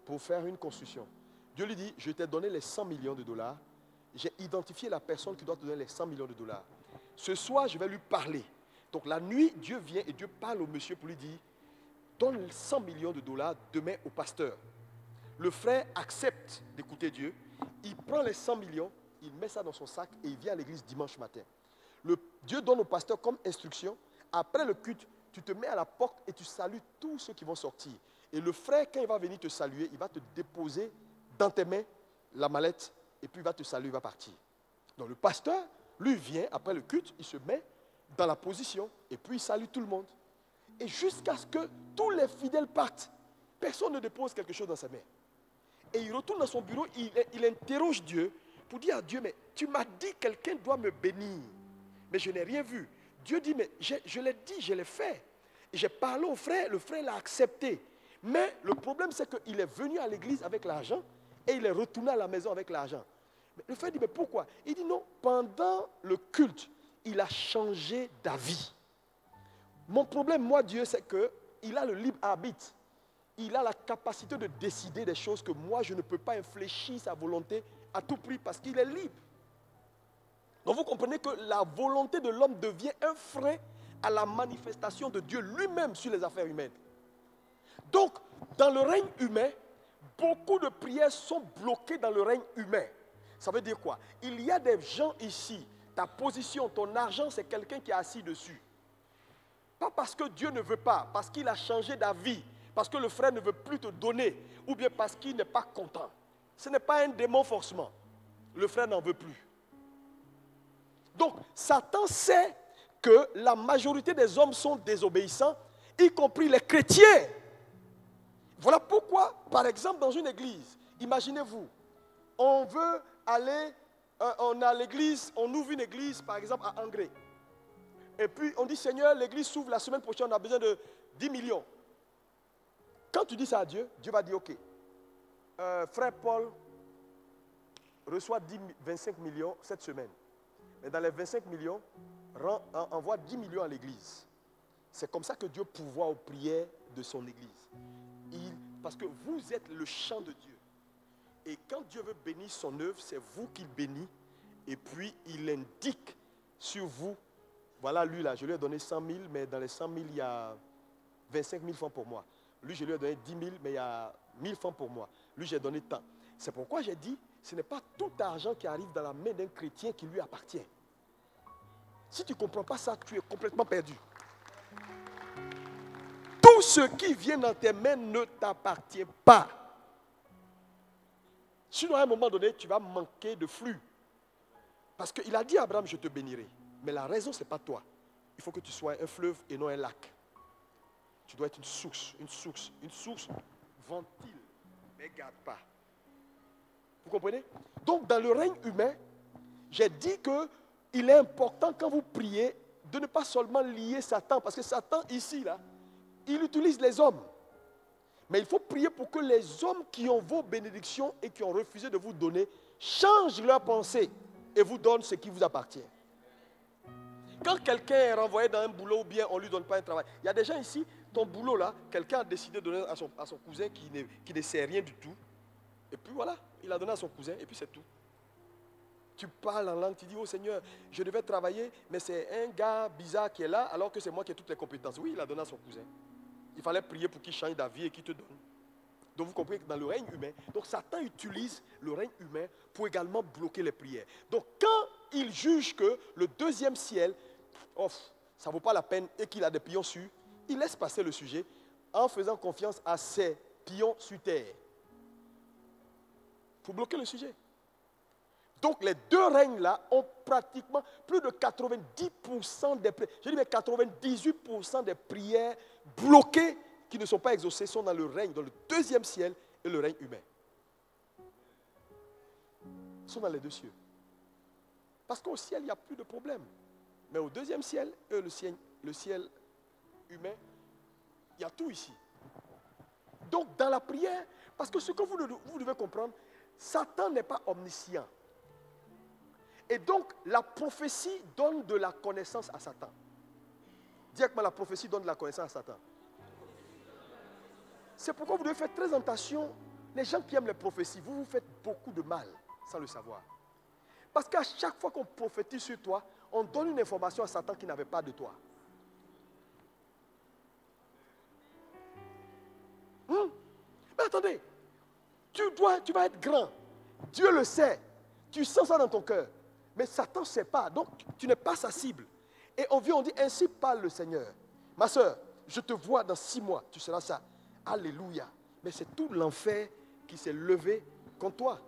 pour faire une construction. Dieu lui dit, je t'ai donné les 100 millions de dollars. J'ai identifié la personne qui doit te donner les 100 millions de dollars. Ce soir, je vais lui parler. Donc la nuit, Dieu vient et Dieu parle au monsieur pour lui dire, donne 100 millions de dollars demain au pasteur. Le frère accepte d'écouter Dieu. Il prend les 100 millions, il met ça dans son sac et il vient à l'église dimanche matin. Dieu donne au pasteur comme instruction, après le culte, tu te mets à la porte et tu salues tous ceux qui vont sortir. Et le frère, quand il va venir te saluer, il va te déposer dans tes mains la mallette et puis il va te saluer, il va partir. Donc le pasteur, lui vient, après le culte, il se met dans la position et puis il salue tout le monde. Et jusqu'à ce que tous les fidèles partent, personne ne dépose quelque chose dans ses mains. Et il retourne dans son bureau, il interroge Dieu pour dire à Dieu, mais tu m'as dit que quelqu'un doit me bénir, mais je n'ai rien vu. Dieu dit, mais je l'ai dit, je l'ai fait. Et j'ai parlé au frère, le frère l'a accepté. Mais le problème, c'est qu'il est venu à l'église avec l'argent et il est retourné à la maison avec l'argent. Le frère dit, mais pourquoi? Il dit, non, pendant le culte, il a changé d'avis. Mon problème, moi, Dieu, c'est qu'il a le libre arbitre. Il a la capacité de décider des choses que moi, je ne peux pas infléchir sa volonté à tout prix parce qu'il est libre. Donc vous comprenez que la volonté de l'homme devient un frein à la manifestation de Dieu lui-même sur les affaires humaines. Donc, dans le règne humain, beaucoup de prières sont bloquées dans le règne humain. Ça veut dire quoi? Il y a des gens ici, ta position, ton argent, c'est quelqu'un qui est assis dessus. Pas parce que Dieu ne veut pas, parce qu'il a changé d'avis, parce que le frère ne veut plus te donner, ou bien parce qu'il n'est pas content. Ce n'est pas un démon forcément. Le frère n'en veut plus. Donc, Satan sait que la majorité des hommes sont désobéissants, y compris les chrétiens. Voilà pourquoi, par exemple, dans une église, imaginez-vous, on veut aller on a l'église, on ouvre une église, par exemple, à Angré. Et puis, on dit, Seigneur, l'église s'ouvre la semaine prochaine, on a besoin de 10 millions. Quand tu dis ça à Dieu, Dieu va dire, ok, frère Paul reçoit 25 millions cette semaine. Mais dans les 25 millions, envoie 10 millions à l'église. C'est comme ça que Dieu pourvoit aux prières de son église. Parce que vous êtes le champ de Dieu. Et quand Dieu veut bénir son œuvre, c'est vous qu'il bénit. Et puis, il indique sur vous. Voilà, lui là, je lui ai donné 100 000, mais dans les 100 000, il y a 25 000 francs pour moi. Lui, je lui ai donné 10 000, mais il y a 1000 francs pour moi. Lui, j'ai donné tant. C'est pourquoi j'ai dit, ce n'est pas tout argent qui arrive dans la main d'un chrétien qui lui appartient. Si tu ne comprends pas ça, tu es complètement perdu. Tout ce qui vient dans tes mains ne t'appartient pas. Sinon, à un moment donné, tu vas manquer de flux. Parce qu'il a dit à Abraham, je te bénirai. Mais la raison, ce n'est pas toi. Il faut que tu sois un fleuve et non un lac. Tu dois être une source ventile, mais garde pas. Vous comprenez? Donc, dans le règne humain, j'ai dit qu'il est important, quand vous priez, de ne pas seulement lier Satan. Parce que Satan, ici, là, il utilise les hommes. Mais il faut prier pour que les hommes qui ont vos bénédictions et qui ont refusé de vous donner changent leur pensée et vous donnent ce qui vous appartient. Quand quelqu'un est renvoyé dans un boulot ou bien on ne lui donne pas un travail, il y a des gens ici, ton boulot là, quelqu'un a décidé de donner à son cousin qui ne sait rien du tout. Et puis voilà, il a donné à son cousin et puis c'est tout. Tu parles en langue, tu dis, oh Seigneur, je devais travailler, mais c'est un gars bizarre qui est là, alors que c'est moi qui ai toutes les compétences. Oui, il a donné à son cousin. Il fallait prier pour qu'il change d'avis et qu'il te donne. Donc vous comprenez que dans le règne humain, donc Satan utilise le règne humain pour également bloquer les prières. Donc quand il juge que le deuxième ciel, ça ne vaut pas la peine et qu'il a des pions sur, il laisse passer le sujet en faisant confiance à ses pions sur terre. Pour bloquer le sujet. Donc les deux règnes-là ont pratiquement plus de 90% des prières, je dis mais 98% des prières bloquées qui ne sont pas exaucées sont dans le règne, dans le deuxième ciel et le règne humain. Ils sont dans les deux cieux. Parce qu'au ciel, il n'y a plus de problème. Mais au deuxième ciel et le ciel humain, il y a tout ici. Donc dans la prière, parce que ce que vous devez comprendre, Satan n'est pas omniscient. Et donc, la prophétie donne de la connaissance à Satan. Dis avec moi, la prophétie donne de la connaissance à Satan. C'est pourquoi vous devez faire très attention. Les gens qui aiment les prophéties, vous vous faites beaucoup de mal sans le savoir. Parce qu'à chaque fois qu'on prophétise sur toi, on donne une information à Satan qui n'avait pas de toi. Mais attendez, tu vas être grand. Dieu le sait. Tu sens ça dans ton cœur. Mais Satan ne sait pas, donc tu n'es pas sa cible. Et on vient, on dit, ainsi parle le Seigneur. Ma soeur, je te vois dans 6 mois, tu seras ça. Alléluia. Mais c'est tout l'enfer qui s'est levé contre toi.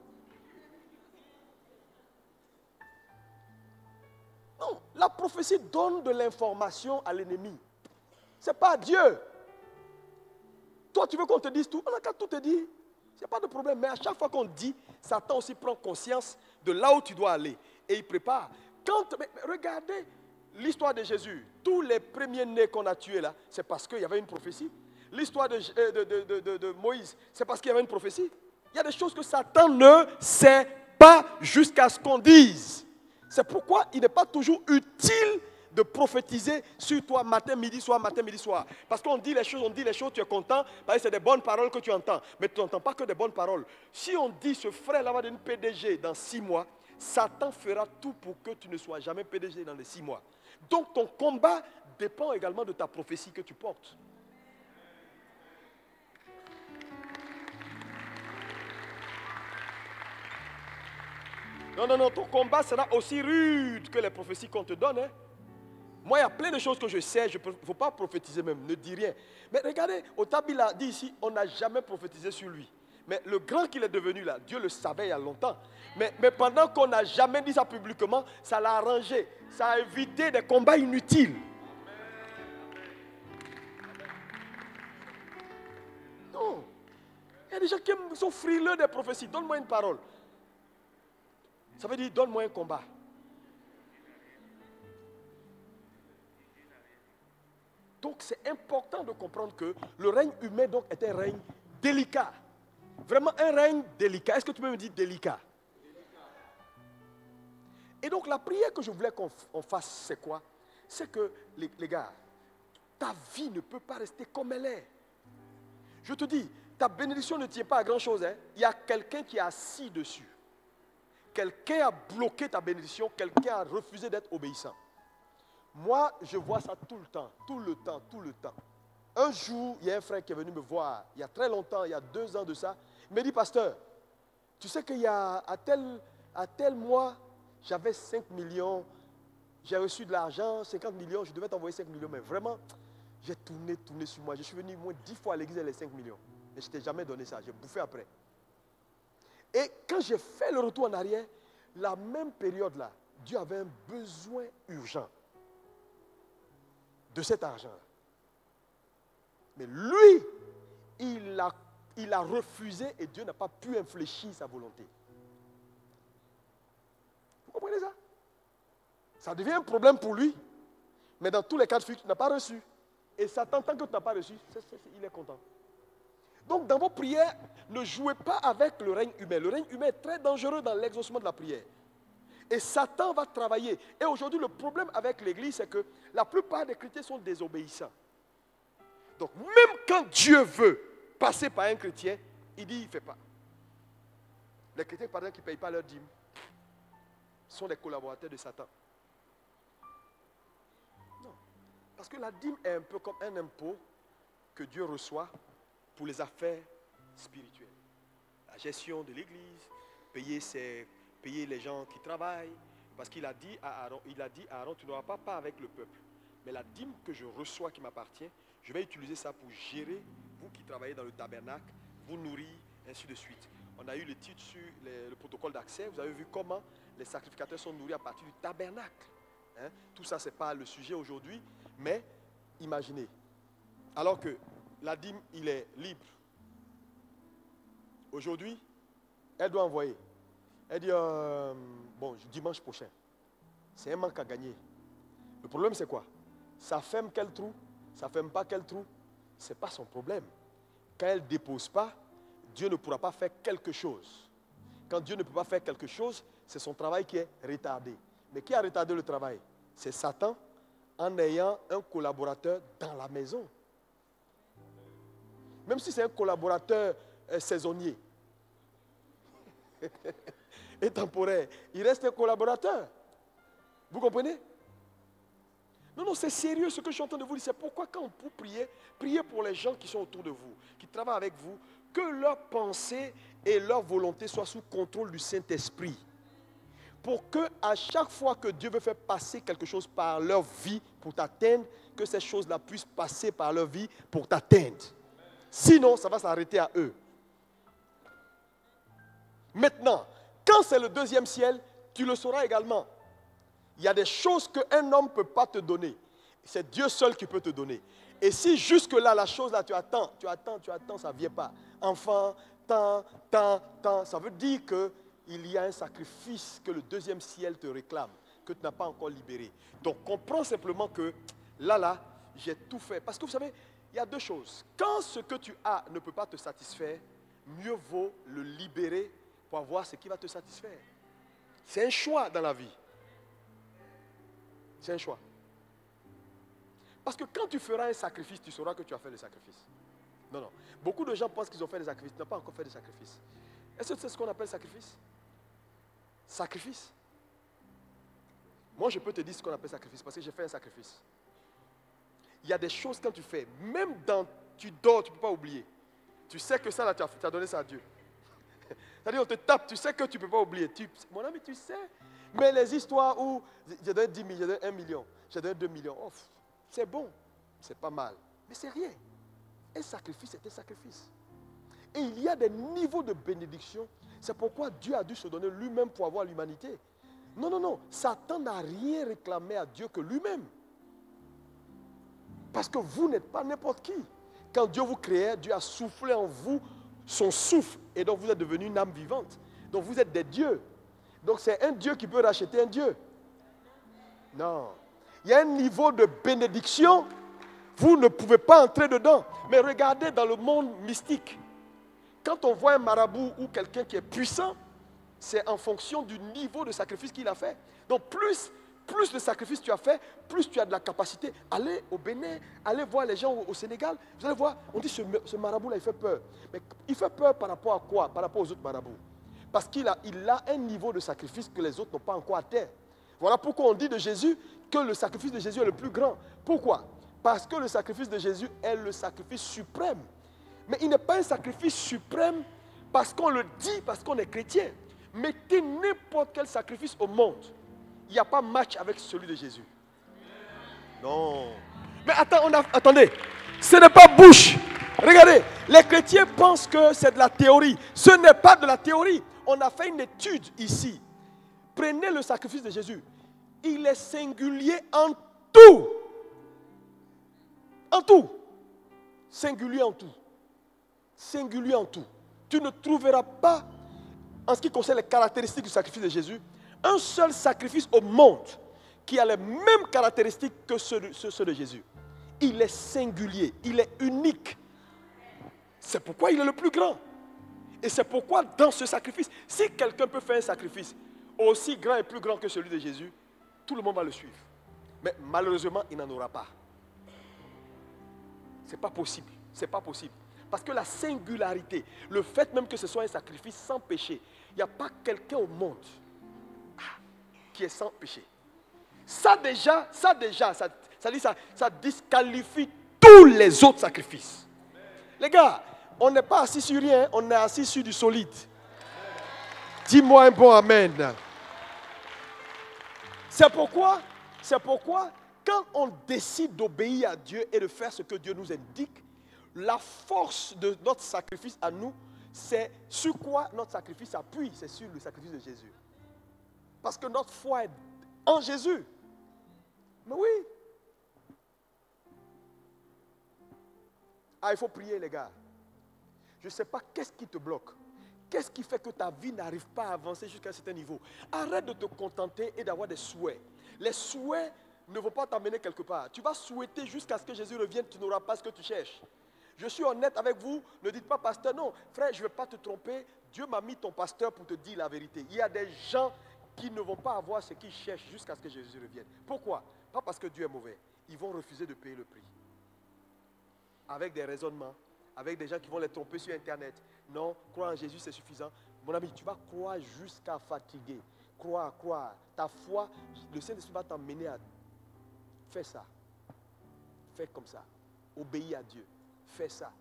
Non, la prophétie donne de l'information à l'ennemi. Ce n'est pas Dieu. Toi, tu veux qu'on te dise tout, on n'a qu'à tout te dire. Il n'y a pas de problème. Mais à chaque fois qu'on dit, Satan aussi prend conscience de là où tu dois aller. Et il prépare. Regardez l'histoire de Jésus. Tous les premiers-nés qu'on a tués là, c'est parce qu'il y avait une prophétie. L'histoire de Moïse, c'est parce qu'il y avait une prophétie. Il y a des choses que Satan ne sait pas jusqu'à ce qu'on dise. C'est pourquoi il n'est pas toujours utile de prophétiser sur toi matin, midi, soir, matin, midi, soir. Parce qu'on dit les choses, tu es content, parce que c'est des bonnes paroles que tu entends. Mais tu n'entends pas que des bonnes paroles. Si on dit ce frère-là va devenir PDG dans 6 mois, Satan fera tout pour que tu ne sois jamais PDG dans les 6 mois. Donc ton combat dépend également de ta prophétie que tu portes. Non, ton combat sera aussi rude que les prophéties qu'on te donne. Moi, il y a plein de choses que je sais, il ne faut pas prophétiser même, ne dis rien. Mais regardez, Otabil a dit ici, on n'a jamais prophétisé sur lui. Mais le grand qu'il est devenu là, Dieu le savait il y a longtemps. Mais pendant qu'on n'a jamais dit ça publiquement, ça l'a arrangé. Ça a évité des combats inutiles. Non. Il y a des gens qui sont frileux des prophéties. Donne-moi une parole. Ça veut dire donne-moi un combat. Donc c'est important de comprendre que le règne humain donc est un règne délicat. Vraiment un règne délicat. Est-ce que tu peux me dire délicat? Et donc la prière que je voulais qu'on fasse, c'est quoi? C'est que, les gars, ta vie ne peut pas rester comme elle est. Je te dis, ta bénédiction ne tient pas à grand chose. Hein. Il y a quelqu'un qui est assis dessus. Quelqu'un a bloqué ta bénédiction, quelqu'un a refusé d'être obéissant. Moi, je vois ça tout le temps, tout le temps, tout le temps. Un jour, il y a un frère qui est venu me voir, il y a très longtemps, il y a 2 ans de ça. Il m'a dit, pasteur, tu sais qu'il y a à tel mois, j'avais 5 millions, j'ai reçu de l'argent, 50 millions, je devais t'envoyer 5 millions, mais vraiment, j'ai tourné sur moi. Je suis venu moins 10 fois à l'église et les 5 millions. Et je ne t'ai jamais donné ça, j'ai bouffé après. Et quand j'ai fait le retour en arrière, la même période-là, Dieu avait un besoin urgent de cet argent. Mais lui, il a refusé et Dieu n'a pas pu infléchir sa volonté. Vous comprenez ça? Ça devient un problème pour lui. Mais dans tous les cas de figure, tu n'as pas reçu. Et Satan, tant que tu n'as pas reçu, il est content. Donc dans vos prières, ne jouez pas avec le règne humain. Le règne humain est très dangereux dans l'exaucement de la prière. Et Satan va travailler. Et aujourd'hui, le problème avec l'église, c'est que la plupart des chrétiens sont désobéissants. Donc même quand Dieu veut passer par un chrétien, il dit, il ne fait pas. Les chrétiens, par exemple, qui ne payent pas leur dîme, sont des collaborateurs de Satan. Non. Parce que la dîme est un peu comme un impôt que Dieu reçoit pour les affaires spirituelles. La gestion de l'église, payer les gens qui travaillent. Parce qu'il a dit à Aaron, tu n'auras pas part avec le peuple. Mais la dîme que je reçois qui m'appartient, je vais utiliser ça pour gérer, vous qui travaillez dans le tabernacle, vous nourrir, ainsi de suite. On a eu le titre sur le protocole d'accès. Vous avez vu comment les sacrificateurs sont nourris à partir du tabernacle. Hein? Tout ça, ce n'est pas le sujet aujourd'hui. Mais imaginez, alors que la dîme, il est libre. Aujourd'hui, elle doit envoyer. Elle dit, bon, dimanche prochain. C'est un manque à gagner. Le problème, c'est quoi? Ça ferme quel trou? Ça ne ferme pas quel trou? Ce n'est pas son problème. Quand elle ne dépose pas, Dieu ne pourra pas faire quelque chose. Quand Dieu ne peut pas faire quelque chose, c'est son travail qui est retardé. Mais qui a retardé le travail? C'est Satan en ayant un collaborateur dans la maison. Même si c'est un collaborateur saisonnier et temporaire, il reste un collaborateur. Vous comprenez? Non, c'est sérieux ce que je suis en train de vous dire. C'est pourquoi quand vous priez, priez pour les gens qui sont autour de vous, qui travaillent avec vous, que leurs pensées et leur volonté soient sous contrôle du Saint-Esprit. Pour que à chaque fois que Dieu veut faire passer quelque chose par leur vie pour t'atteindre, que ces choses-là puissent passer par leur vie pour t'atteindre. Sinon, ça va s'arrêter à eux. Maintenant, quand c'est le deuxième ciel, tu le sauras également. Il y a des choses qu'un homme ne peut pas te donner. C'est Dieu seul qui peut te donner. Et si jusque-là, la chose-là, tu attends, ça ne vient pas. Enfant, tant, ça veut dire qu'il y a un sacrifice que le deuxième ciel te réclame, que tu n'as pas encore libéré. Donc, comprends simplement que là, j'ai tout fait. Parce que vous savez, il y a deux choses. Quand ce que tu as ne peut pas te satisfaire, mieux vaut le libérer pour avoir ce qui va te satisfaire. C'est un choix dans la vie. C'est un choix. Parce que quand tu feras un sacrifice, tu sauras que tu as fait le sacrifice. Non. Beaucoup de gens pensent qu'ils ont fait des sacrifices. Tu n'as pas encore fait de sacrifice. Est-ce que tu sais ce qu'on appelle sacrifice? Sacrifice. Moi, je peux te dire ce qu'on appelle sacrifice parce que j'ai fait un sacrifice. Il y a des choses quand tu fais, même dans tu dors, tu ne peux pas oublier. Tu sais que ça, là, tu as donné ça à Dieu. C'est-à-dire, on te tape, tu sais que tu ne peux pas oublier. Mon ami, tu sais. Mais les histoires où j'ai donné 10 000, j'ai donné 1 million, j'ai donné 2 millions, oh, c'est bon, c'est pas mal. Mais c'est rien. Un sacrifice, c'est un sacrifice. Et il y a des niveaux de bénédiction. C'est pourquoi Dieu a dû se donner lui-même pour avoir l'humanité. Non. Satan n'a rien réclamé à Dieu que lui-même. Parce que vous n'êtes pas n'importe qui. Quand Dieu vous créait, Dieu a soufflé en vous son souffle. Et donc vous êtes devenu une âme vivante. Donc vous êtes des dieux. Donc c'est un Dieu qui peut racheter un Dieu. Non. Il y a un niveau de bénédiction. Vous ne pouvez pas entrer dedans. Mais regardez dans le monde mystique. Quand on voit un marabout ou quelqu'un qui est puissant, c'est en fonction du niveau de sacrifice qu'il a fait. Donc plus de sacrifices tu as fait, plus tu as de la capacité. Allez au Bénin, allez voir les gens au Sénégal. Vous allez voir, on dit ce marabout-là, il fait peur. Mais il fait peur par rapport à quoi? Par rapport aux autres marabouts. Parce qu'il a un niveau de sacrifice que les autres n'ont pas encore atteint. Voilà pourquoi on dit de Jésus que le sacrifice de Jésus est le plus grand. Pourquoi? Parce que le sacrifice de Jésus est le sacrifice suprême. Mais il n'est pas un sacrifice suprême parce qu'on le dit, parce qu'on est chrétien. Mettez n'importe quel sacrifice au monde. Il n'y a pas match avec celui de Jésus. Non. Mais attendez. Ce n'est pas bouche. Regardez, les chrétiens pensent que c'est de la théorie. Ce n'est pas de la théorie. On a fait une étude ici. Prenez le sacrifice de Jésus. Il est singulier en tout. En tout. Singulier en tout. Singulier en tout. Tu ne trouveras pas, en ce qui concerne les caractéristiques du sacrifice de Jésus, un seul sacrifice au monde qui a les mêmes caractéristiques que ceux de Jésus. Il est singulier, il est unique. C'est pourquoi il est le plus grand. Et c'est pourquoi dans ce sacrifice, si quelqu'un peut faire un sacrifice aussi grand et plus grand que celui de Jésus, tout le monde va le suivre. Mais malheureusement, il n'en aura pas. Ce n'est pas possible. C'est pas possible. Parce que la singularité, le fait même que ce soit un sacrifice sans péché, il n'y a pas quelqu'un au monde qui est sans péché. Ça disqualifie tous les autres sacrifices. Les gars, on n'est pas assis sur rien, on est assis sur du solide. Dis-moi un bon amen. C'est pourquoi, quand on décide d'obéir à Dieu et de faire ce que Dieu nous indique, la force de notre sacrifice à nous, c'est sur quoi notre sacrifice appuie, c'est sur le sacrifice de Jésus. Parce que notre foi est en Jésus. Mais oui. Ah, il faut prier les gars. Je ne sais pas qu'est-ce qui te bloque. Qu'est-ce qui fait que ta vie n'arrive pas à avancer jusqu'à un certain niveau? Arrête de te contenter et d'avoir des souhaits. Les souhaits ne vont pas t'amener quelque part. Tu vas souhaiter jusqu'à ce que Jésus revienne, tu n'auras pas ce que tu cherches. Je suis honnête avec vous, ne dites pas pasteur, non, frère, je ne vais pas te tromper. Dieu m'a mis ton pasteur pour te dire la vérité. Il y a des gens qui ne vont pas avoir ce qu'ils cherchent jusqu'à ce que Jésus revienne. Pourquoi? Pas parce que Dieu est mauvais. Ils vont refuser de payer le prix. Avec des raisonnements, avec des gens qui vont les tromper sur Internet. Non, croire en Jésus, c'est suffisant. Mon ami, tu vas croire jusqu'à fatiguer. Croire. Ta foi, le Saint-Esprit va t'emmener à faire ça. Fais comme ça. Obéis à Dieu. Fais ça.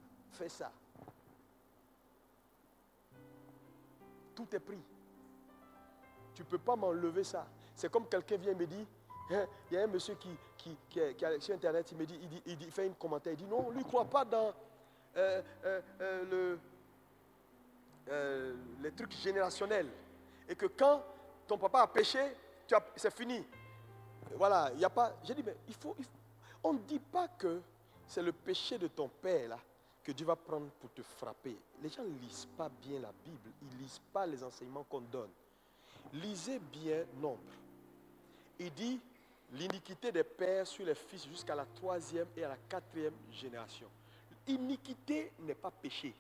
Tout est pris. Tu ne peux pas m'enlever ça. C'est comme quelqu'un vient me dire, hein, il y a un monsieur qui est sur Internet, il fait un commentaire, il dit non, lui ne croit pas dans les trucs générationnels. Et que quand ton papa a péché, c'est fini. Voilà, il n'y a pas. J'ai dit, mais on ne dit pas que c'est le péché de ton père là que Dieu va prendre pour te frapper. Les gens ne lisent pas bien la Bible, ils ne lisent pas les enseignements qu'on donne. Lisez bien Nombre. Il dit l'iniquité des pères sur les fils jusqu'à la 3e et à la 4e génération. L'iniquité n'est pas péché.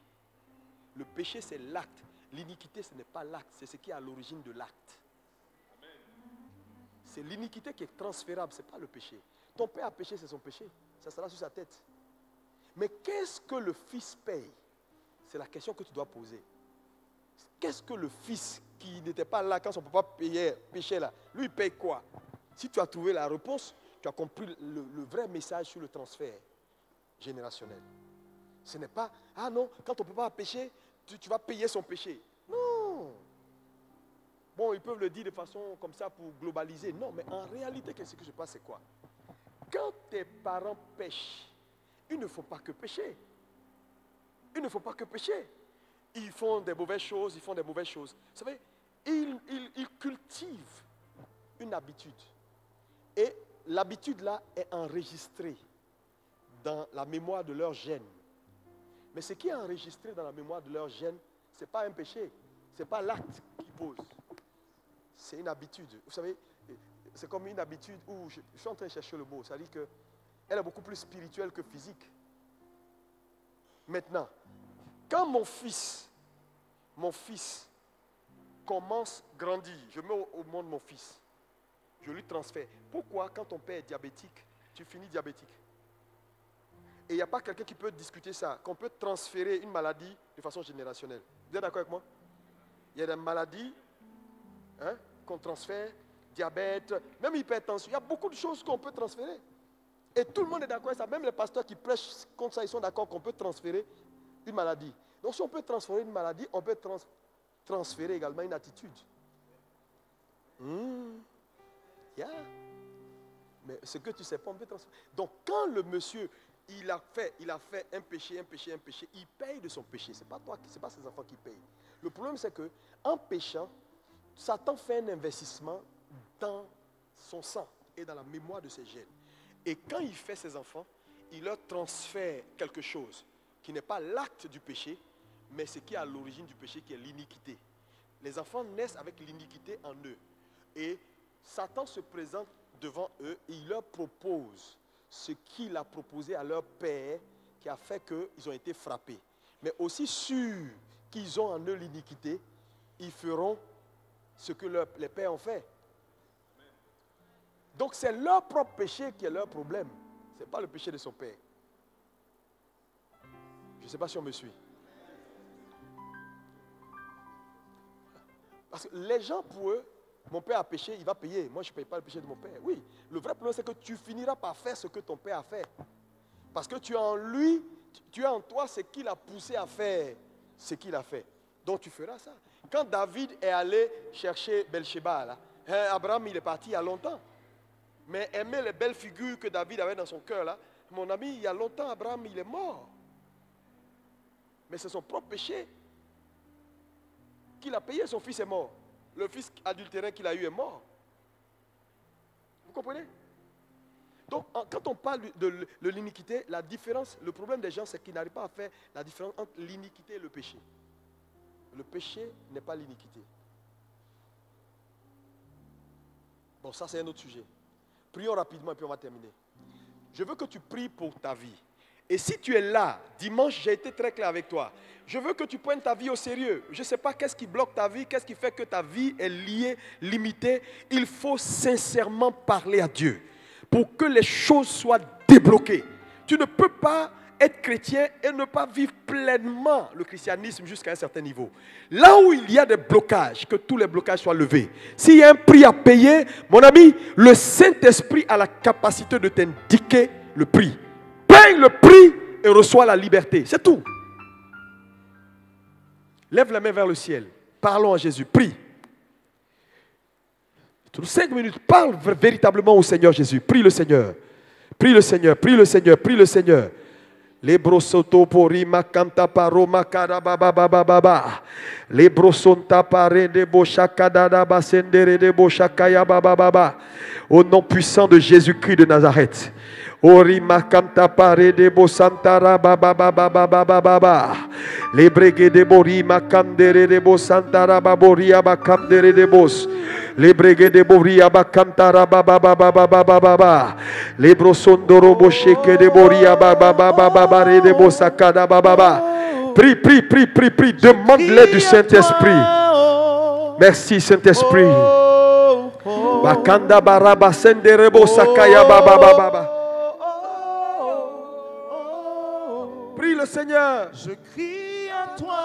Le péché, c'est l'acte. L'iniquité, ce n'est pas l'acte, c'est ce qui est à l'origine de l'acte. C'est l'iniquité qui est transférable, ce n'est pas le péché. Ton père a péché, c'est son péché. Ça sera sur sa tête. Mais qu'est-ce que le fils paye? C'est la question que tu dois poser. Qu'est-ce que le fils qui n'était pas là quand son papa péchait là, lui il paye quoi? Si tu as trouvé la réponse, tu as compris le vrai message sur le transfert générationnel. Ce n'est pas, ah non, quand ton papa a péché, tu vas payer son péché. Non. Bon, ils peuvent le dire de façon comme ça pour globaliser. Non, mais en réalité, qu'est-ce que je pense, c'est quoi? Quand tes parents pêchent, ils ne font pas que pécher. Ils ne font pas que pécher. Ils font des mauvaises choses, Vous savez, ils cultivent une habitude. Et l'habitude là est enregistrée dans la mémoire de leur gène. Mais ce qui est enregistré dans la mémoire de leur gène, ce n'est pas un péché. Ce n'est pas l'acte qui pose. c'est une habitude. Vous savez, c'est comme une habitude où je suis en train de chercher le mot. Ça veut dire qu'elle est beaucoup plus spirituelle que physique. Maintenant, quand mon fils commence à grandir, je mets au monde mon fils, je lui transfère. Pourquoi quand ton père est diabétique, tu finis diabétique? Et il n'y a pas quelqu'un qui peut discuter ça, qu'on peut transférer une maladie de façon générationnelle. Vous êtes d'accord avec moi? Il y a des maladies qu'on transfère, diabète, même hypertension. Il y a beaucoup de choses qu'on peut transférer. Et tout le monde est d'accord avec ça. Même les pasteurs qui prêchent contre ça, ils sont d'accord qu'on peut transférer une maladie. Donc si on peut transférer une maladie, on peut transférer également une attitude. Yeah. Mais ce que tu ne sais pas, on peut transférer. Donc quand le monsieur, il a fait un péché, il paye de son péché. Ce n'est pas toi, ce n'est pas ses enfants qui payent. Le problème c'est que en péchant, Satan fait un investissement dans son sang et dans la mémoire de ses gènes. Et quand il fait ses enfants, il leur transfère quelque chose qui n'est pas l'acte du péché, mais ce qui est à l'origine du péché, qui est l'iniquité. Les enfants naissent avec l'iniquité en eux. Et Satan se présente devant eux et il leur propose ce qu'il a proposé à leur père, qui a fait qu'ils ont été frappés. Mais aussi sûrs qu'ils ont en eux l'iniquité, ils feront ce que les pères ont fait. Donc c'est leur propre péché qui est leur problème. Ce n'est pas le péché de son père. Je ne sais pas si on me suit. Parce que les gens, pour eux, mon père a péché, il va payer. Moi, je ne paye pas le péché de mon père. Oui, le vrai problème, c'est que tu finiras par faire ce que ton père a fait. Parce que tu as en lui, tu as en toi ce qu'il a poussé à faire, ce qu'il a fait. Donc tu feras ça. Quand David est allé chercher Bathsheba, là, Abraham, il est parti il y a longtemps. Mais aimer les belles figures que David avait dans son cœur, là, mon ami, il y a longtemps, Abraham, il est mort. Mais c'est son propre péché qu'il a payé, son fils est mort. Le fils adultérin qu'il a eu est mort. Vous comprenez? Donc, quand on parle de l'iniquité, la différence, le problème des gens, c'est qu'ils n'arrivent pas à faire la différence entre l'iniquité et le péché. Le péché n'est pas l'iniquité. Bon, ça c'est un autre sujet. Prions rapidement et puis on va terminer. Je veux que tu pries pour ta vie. Et si tu es là, dimanche, j'ai été très clair avec toi. Je veux que tu prennes ta vie au sérieux. Je ne sais pas qu'est-ce qui bloque ta vie, qu'est-ce qui fait que ta vie est liée, limitée. Il faut sincèrement parler à Dieu pour que les choses soient débloquées. Tu ne peux pas être chrétien et ne pas vivre pleinement le christianisme jusqu'à un certain niveau. Là où il y a des blocages, que tous les blocages soient levés. S'il y a un prix à payer, mon ami, le Saint-Esprit a la capacité de t'indiquer le prix. Paye le prix et reçois la liberté. C'est tout. Lève la main vers le ciel. Parlons à Jésus. Prie. Toutes 5 minutes, parle véritablement au Seigneur Jésus. Prie le Seigneur. Prie le Seigneur. Prie le Seigneur. Prie le Seigneur. Les brosoto pori makanta paro makara baba baba baba. Les brosonta pare de boshakada basendere de boshakaya baba baba. Au nom puissant de Jésus-Christ de Nazareth. Ori makanta pare de bosantara baba baba baba baba. Les bregues de bori makandere de bosantara baboria bakandere de bos. Les bregues de boria bakantara baba baba baba baba. Les brosondoro bosheke de boria baba baba baba de bosakada baba baba. Prie, prie, prie, prie, prie. Demande l'aide du Saint-Esprit. Merci Saint-Esprit. Bakanda baraba sendere bosakaya baba baba baba. Prie le Seigneur. Je crie à toi.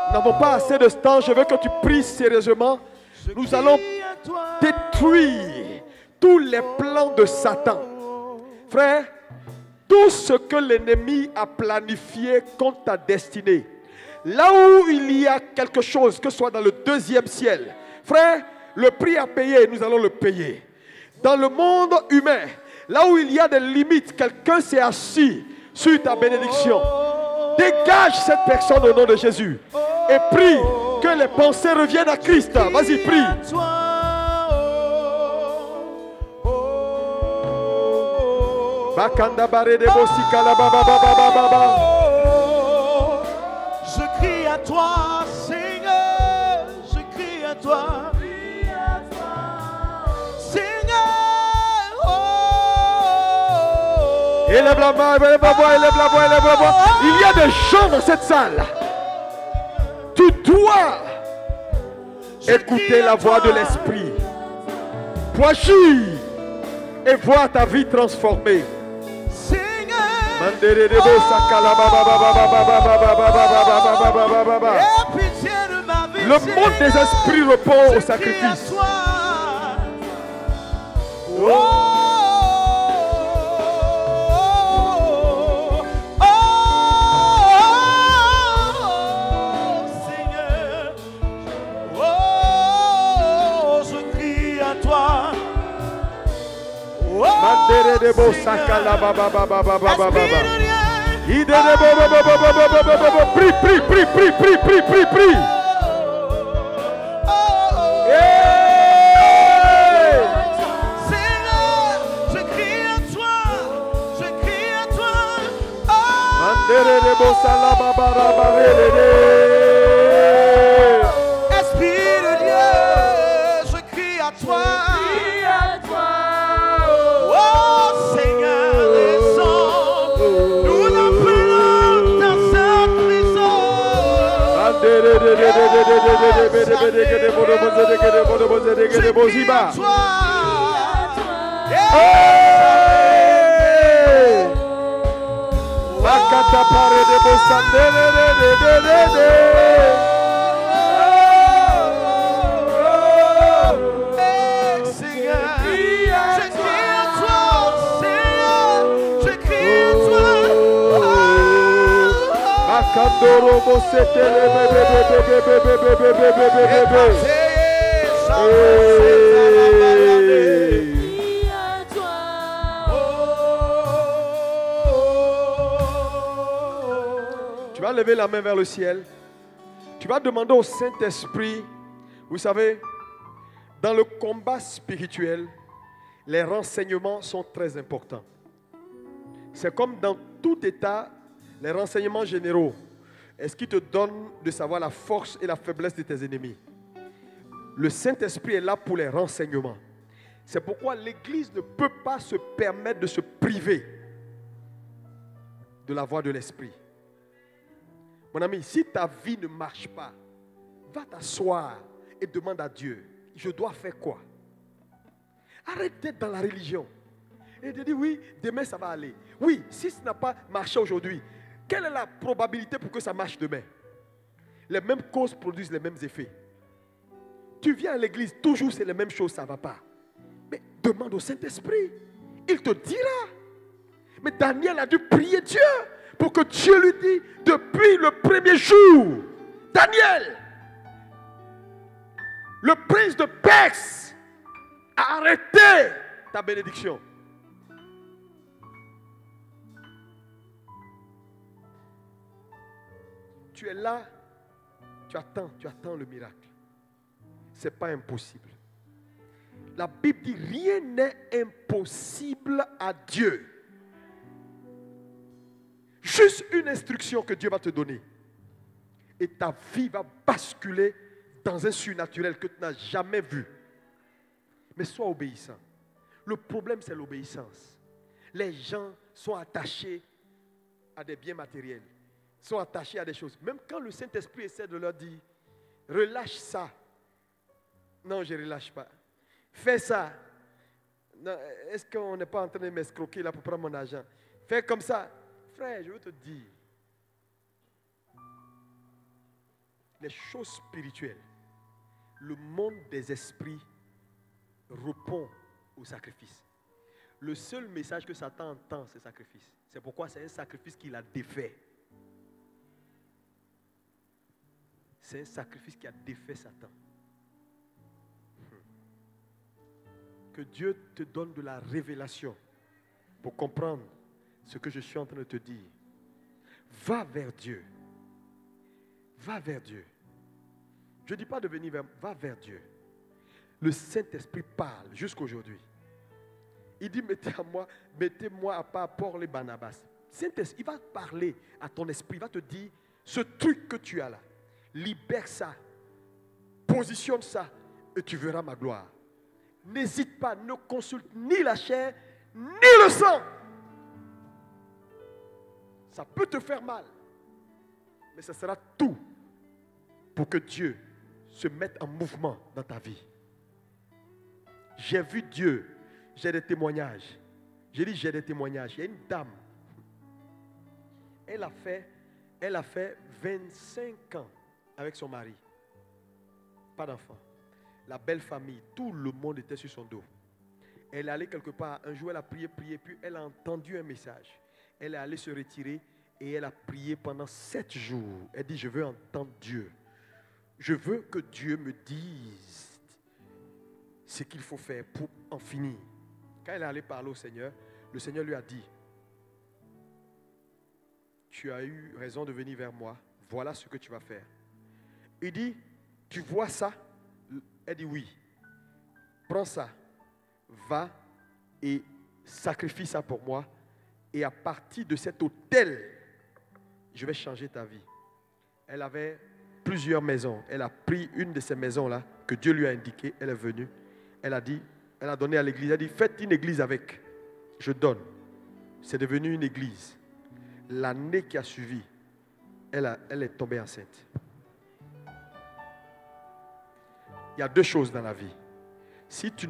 Nous n'avons pas assez de temps. Je veux que tu pries sérieusement. Nous allons détruire tous les plans de Satan. Frère, tout ce que l'ennemi a planifié contre ta destinée, là où il y a quelque chose, que ce soit dans le deuxième ciel, frère, le prix à payer, nous allons le payer. Dans le monde humain, là où il y a des limites, quelqu'un s'est assis sur ta bénédiction. Dégage cette personne au nom de Jésus. Et prie que les pensées reviennent à Christ. Vas-y, prie. Bakanda bare de bosika la ba ba ba ba ba ba ba. Je crie à toi, Seigneur, je crie à toi. Seigneur, oh. Élève la main, élève la voix, élève la voix, élève la voix. Il y a des gens dans cette salle. Tu dois écouter la voix de l'Esprit pour agir et voir ta vie transformée. Seigneur, aie pitié de ma vie. Le monde des esprits répond au sacrifice. Seigneur, je crie à toi. Mandere de bosaka la ba ba ba ba ba ba ba ba. Ide de bo bo bo bo bo bo bo bo bo. Prie, prie, prie, prie, prie, prie, prie, prie. Seigneur, je crie à toi, je crie à toi. Mandere de bosala ba ba ba ba re re re. Esprit de Dieu, je crie à toi. Oh Seigneur, descends, nous appelons ta sainte prison. Tu vas lever la main vers le ciel. Tu vas demander au Saint-Esprit, vous savez, dans le combat spirituel, les renseignements sont très importants. C'est comme dans tout état, les renseignements généraux. Est-ce qui te donne de savoir la force et la faiblesse de tes ennemis? Le Saint-Esprit est là pour les renseignements. C'est pourquoi l'Église ne peut pas se permettre de se priver de la voix de l'Esprit. Mon ami, si ta vie ne marche pas, va t'asseoir et demande à Dieu, je dois faire quoi? Arrête d'être dans la religion. Et de dire, oui, demain ça va aller. Oui, si ça n'a pas marché aujourd'hui, quelle est la probabilité pour que ça marche demain? Les mêmes causes produisent les mêmes effets. Tu viens à l'église, toujours c'est les mêmes choses, ça ne va pas. Mais demande au Saint-Esprit, il te dira. Mais Daniel a dû prier Dieu pour que Dieu lui dise depuis le premier jour, Daniel, le prince de Perse a arrêté ta bénédiction. Tu es là, tu attends le miracle. Ce n'est pas impossible. La Bible dit rien n'est impossible à Dieu. Juste une instruction que Dieu va te donner. Et ta vie va basculer dans un surnaturel que tu n'as jamais vu. Mais sois obéissant. Le problème, c'est l'obéissance. Les gens sont attachés à des biens matériels. Sont attachés à des choses. Même quand le Saint-Esprit essaie de leur dire, relâche ça. Non, je ne relâche pas. Fais ça. Est-ce qu'on n'est pas en train de m'escroquer là pour prendre mon argent? Fais comme ça. Frère, je veux te dire, les choses spirituelles, le monde des esprits répond au sacrifice. Le seul message que Satan entend, c'est sacrifice. C'est pourquoi c'est un sacrifice qu'il a défait. C'est un sacrifice qui a défait Satan. Que Dieu te donne de la révélation pour comprendre ce que je suis en train de te dire. Va vers Dieu. Va vers Dieu. Je ne dis pas de venir vers, va vers Dieu. Le Saint-Esprit parle jusqu'aujourd'hui. Il dit, mettez-moi à part Paul et Barnabas. Saint-Esprit, il va parler à ton esprit, il va te dire, ce truc que tu as là, libère ça, positionne ça, et tu verras ma gloire. N'hésite pas, ne consulte ni la chair, ni le sang. Ça peut te faire mal, mais ça sera tout pour que Dieu se mette en mouvement dans ta vie. J'ai vu Dieu, j'ai des témoignages. J'ai dit j'ai des témoignages. Il y a une dame, elle a fait 25 ans avec son mari. Pas d'enfant. La belle famille, tout le monde était sur son dos. Elle est allée quelque part, un jour elle a prié, puis elle a entendu un message. Elle est allée se retirer et elle a prié pendant 7 jours. Elle dit, je veux entendre Dieu. Je veux que Dieu me dise ce qu'il faut faire pour en finir. Quand elle est allée parler au Seigneur, le Seigneur lui a dit, tu as eu raison de venir vers moi, voilà ce que tu vas faire. Il dit, tu vois ça? Elle dit oui. Prends ça, va et sacrifie ça pour moi. Et à partir de cet autel, je vais changer ta vie. Elle avait plusieurs maisons. Elle a pris une de ces maisons-là que Dieu lui a indiqué. Elle est venue. Elle a dit, elle a donné à l'église. Elle a dit, faites une église avec. Je donne. C'est devenu une église. L'année qui a suivi, elle est tombée enceinte. Il y a 2 choses dans la vie. Si tu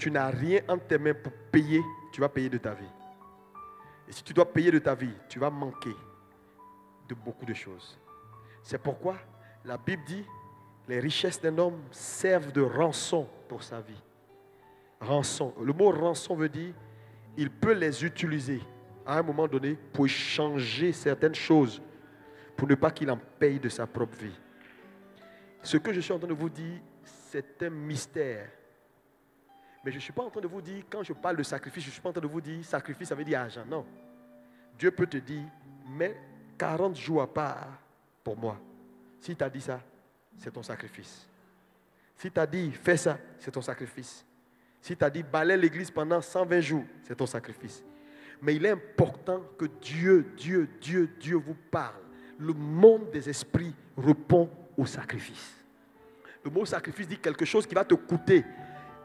n'as rien entre tes mains pour payer, tu vas payer de ta vie. Et si tu dois payer de ta vie, tu vas manquer de beaucoup de choses. C'est pourquoi la Bible dit, les richesses d'un homme servent de rançon pour sa vie. Rançon. Le mot rançon veut dire, il peut les utiliser à un moment donné pour changer certaines choses, pour ne pas qu'il en paye de sa propre vie. Ce que je suis en train de vous dire, c'est un mystère. Mais je ne suis pas en train de vous dire, quand je parle de sacrifice, je ne suis pas en train de vous dire, sacrifice, ça veut dire argent. Non. Dieu peut te dire, mets 40 jours à part pour moi. Si tu as dit ça, c'est ton sacrifice. Si tu as dit, fais ça, c'est ton sacrifice. Si tu as dit, balaie l'église pendant 120 jours, c'est ton sacrifice. Mais il est important que Dieu vous parle. Le monde des esprits répond au sacrifice. Le mot sacrifice dit quelque chose qui va te coûter.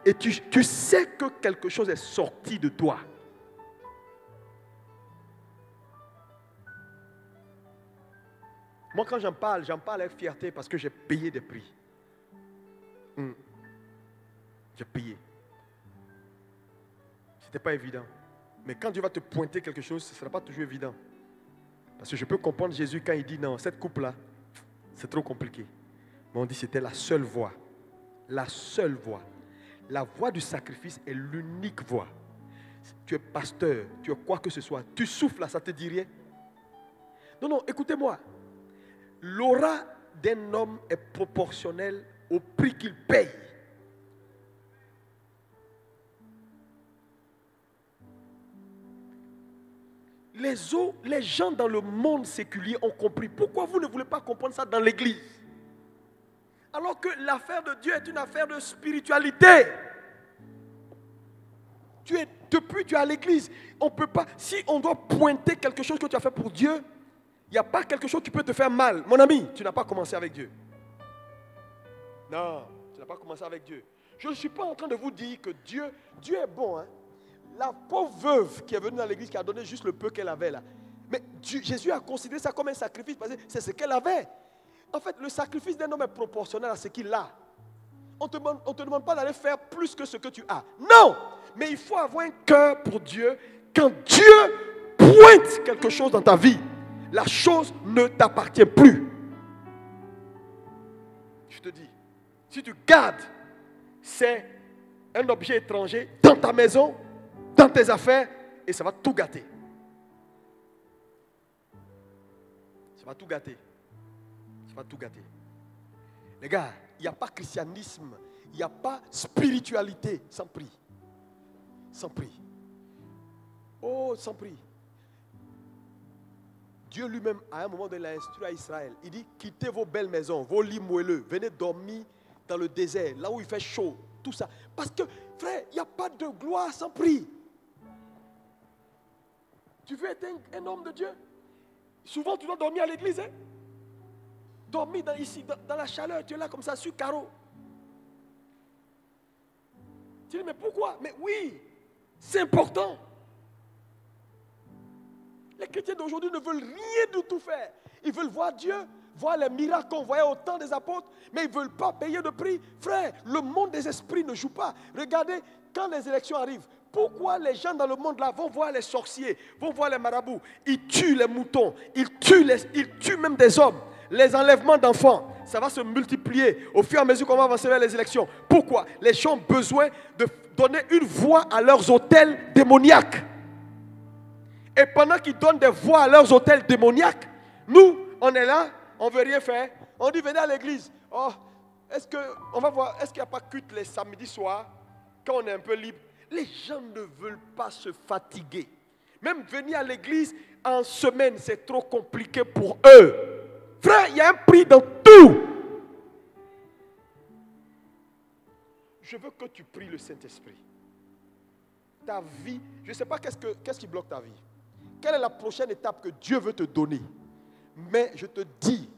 Et tu sais que quelque chose est sorti de toi. Moi, quand j'en parle avec fierté parce que j'ai payé des prix. J'ai payé. Ce n'était pas évident. Mais quand Dieu va te pointer quelque chose, ce ne sera pas toujours évident. Parce que je peux comprendre Jésus quand il dit non, cette coupe-là, c'est trop compliqué. Mais on dit que c'était la seule voie. La seule voie. La voie du sacrifice est l'unique voie. Tu es pasteur, tu es quoi que ce soit, tu souffles là, ça ne te dit rien. Non, écoutez-moi. L'aura d'un homme est proportionnelle au prix qu'il paye. Les gens dans le monde séculier ont compris. Pourquoi vous ne voulez pas comprendre ça dans l'église? Alors que l'affaire de Dieu est une affaire de spiritualité. Depuis tu es à l'église. On peut pas, si on doit pointer quelque chose que tu as fait pour Dieu, il n'y a pas quelque chose qui peut te faire mal. Mon ami, tu n'as pas commencé avec Dieu. Non, tu n'as pas commencé avec Dieu. Je ne suis pas en train de vous dire que Dieu est bon. Hein? La pauvre veuve qui est venue dans l'église, qui a donné juste le peu qu'elle avait là. Mais Jésus a considéré ça comme un sacrifice parce que c'est ce qu'elle avait. En fait, le sacrifice d'un homme est proportionnel à ce qu'il a. On ne te demande pas d'aller faire plus que ce que tu as. Non! Mais il faut avoir un cœur pour Dieu. Quand Dieu pointe quelque chose dans ta vie, la chose ne t'appartient plus. Je te dis, si tu gardes, c'est un objet étranger dans ta maison, dans tes affaires, et ça va tout gâter. Ça va tout gâter. Ça va tout gâter. Les gars, il n'y a pas christianisme, il n'y a pas spiritualité sans prix. Sans prix. Oh, sans prix. Dieu lui-même, à un moment donné, l'a instruit à Israël. Il dit, quittez vos belles maisons, vos lits moelleux, venez dormir dans le désert, là où il fait chaud, tout ça. Parce que, frère, il n'y a pas de gloire sans prix. Tu veux être un homme de Dieu? Souvent, tu dois dormir à l'église. Hein? Dormir ici, dans la chaleur, tu es là comme ça, sur carreau. Tu dis, mais pourquoi? Mais oui, c'est important. Les chrétiens d'aujourd'hui ne veulent rien du tout faire. Ils veulent voir Dieu, voir les miracles qu'on voyait au temps des apôtres, mais ils ne veulent pas payer de prix. Frère, le monde des esprits ne joue pas. Regardez, quand les élections arrivent, pourquoi les gens dans le monde là vont voir les sorciers, vont voir les marabouts? Ils tuent les moutons, ils tuent même des hommes. Les enlèvements d'enfants, ça va se multiplier au fur et à mesure qu'on va avancer vers les élections. Pourquoi? Les gens ont besoin de donner une voix à leurs autels démoniaques. Et pendant qu'ils donnent des voix à leurs autels démoniaques, nous, on est là, on ne veut rien faire. On dit, venez à l'église. Oh, on va voir, est-ce qu'il n'y a pas culte les samedis soirs, quand on est un peu libre? Les gens ne veulent pas se fatiguer. Même venir à l'église en semaine, c'est trop compliqué pour eux. Frère, il y a un prix dans tout. Je veux que tu pries le Saint-Esprit. Ta vie, je ne sais pas qu'est-ce qui bloque ta vie. Quelle est la prochaine étape que Dieu veut te donner? Mais je te dis,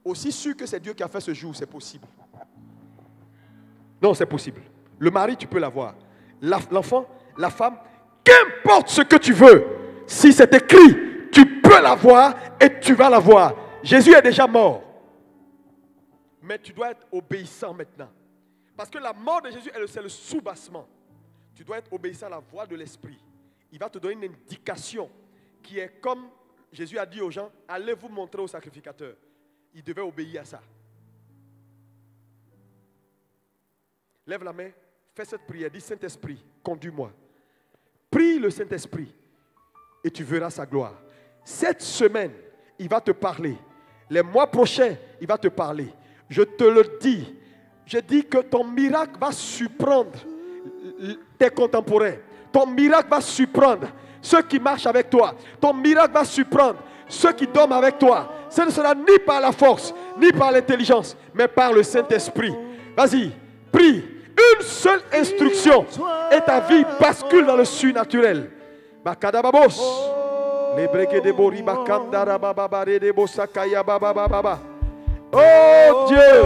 aussi sûr que c'est Dieu qui a fait ce jour, c'est possible. Non, c'est possible. Le mari, tu peux l'avoir. L'enfant, la femme, qu'importe ce que tu veux. Si c'est écrit, tu peux l'avoir et tu vas l'avoir. Jésus est déjà mort. Mais tu dois être obéissant maintenant. Parce que la mort de Jésus, c'est le soubassement. Tu dois être obéissant à la voix de l'Esprit. Il va te donner une indication qui est comme Jésus a dit aux gens, allez vous montrer au sacrificateur. Il devait obéir à ça. Lève la main, fais cette prière, dis Saint-Esprit, conduis-moi. Prie le Saint-Esprit et tu verras sa gloire. Cette semaine, il va te parler. Les mois prochains, il va te parler. Je te le dis. Je dis que ton miracle va surprendre tes contemporains. Ton miracle va surprendre ceux qui marchent avec toi. Ton miracle va surprendre ceux qui dorment avec toi. Ce ne sera ni par la force, ni par l'intelligence, mais par le Saint-Esprit. Vas-y, prie. Une seule instruction et ta vie bascule dans le surnaturel. Bakadababos. Oh Dieu.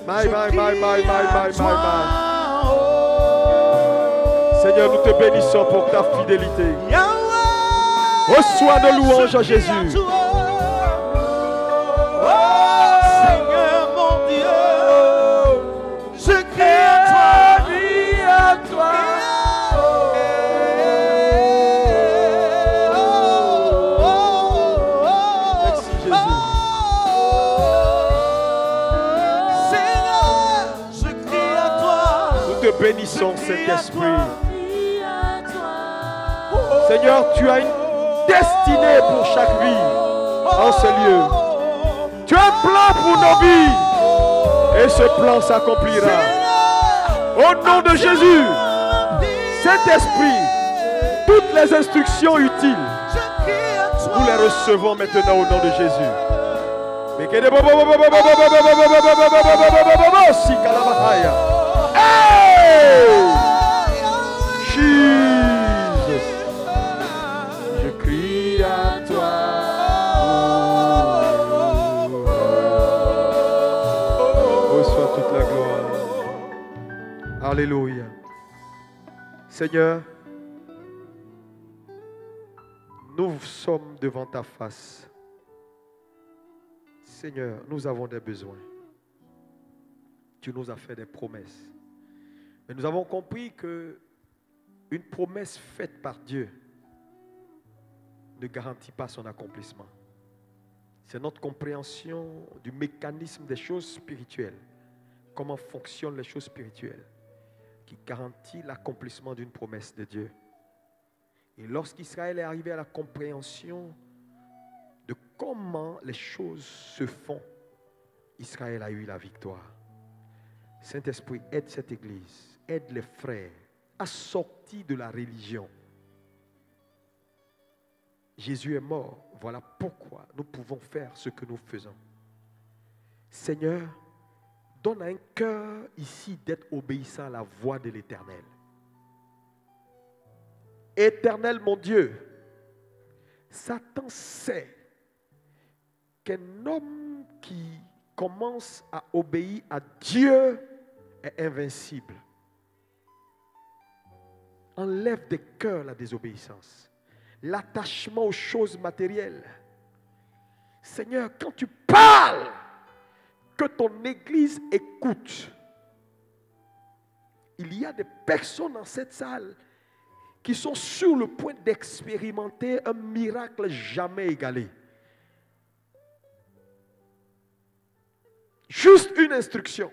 My. Seigneur, nous te bénissons pour ta fidélité. Reçois nos louanges à Jésus. Seigneur mon Dieu, je crie à toi, Merci Jésus. Seigneur, je crie à toi. Nous te bénissons, Saint-Esprit. Seigneur, tu as une destinée pour chaque vie en ce lieu. Tu as un plan pour nos vies et ce plan s'accomplira. Au nom de Jésus, Saint-Esprit, toutes les instructions utiles, nous les recevons maintenant au nom de Jésus. Hey! Jesus, je crie à toi. Reçois toute la gloire. Alléluia. Seigneur, nous sommes devant ta face. Seigneur, nous avons des besoins. Tu nous as fait des promesses. Mais nous avons compris que une promesse faite par Dieu ne garantit pas son accomplissement. C'est notre compréhension du mécanisme des choses spirituelles, comment fonctionnent les choses spirituelles, qui garantit l'accomplissement d'une promesse de Dieu. Et lorsqu'Israël est arrivé à la compréhension de comment les choses se font, Israël a eu la victoire. Saint-Esprit, aide cette église, aide les frères à sortir de la religion. Jésus est mort, voilà pourquoi nous pouvons faire ce que nous faisons. Seigneur, donne un cœur ici d'être obéissant à la voix de l'Éternel. Éternel mon Dieu, Satan sait qu'un homme qui commence à obéir à Dieu est invincible. Enlève des cœurs la désobéissance, l'attachement aux choses matérielles. Seigneur, quand tu parles, que ton Église écoute. Il y a des personnes dans cette salle qui sont sur le point d'expérimenter un miracle jamais égalé. Juste une instruction,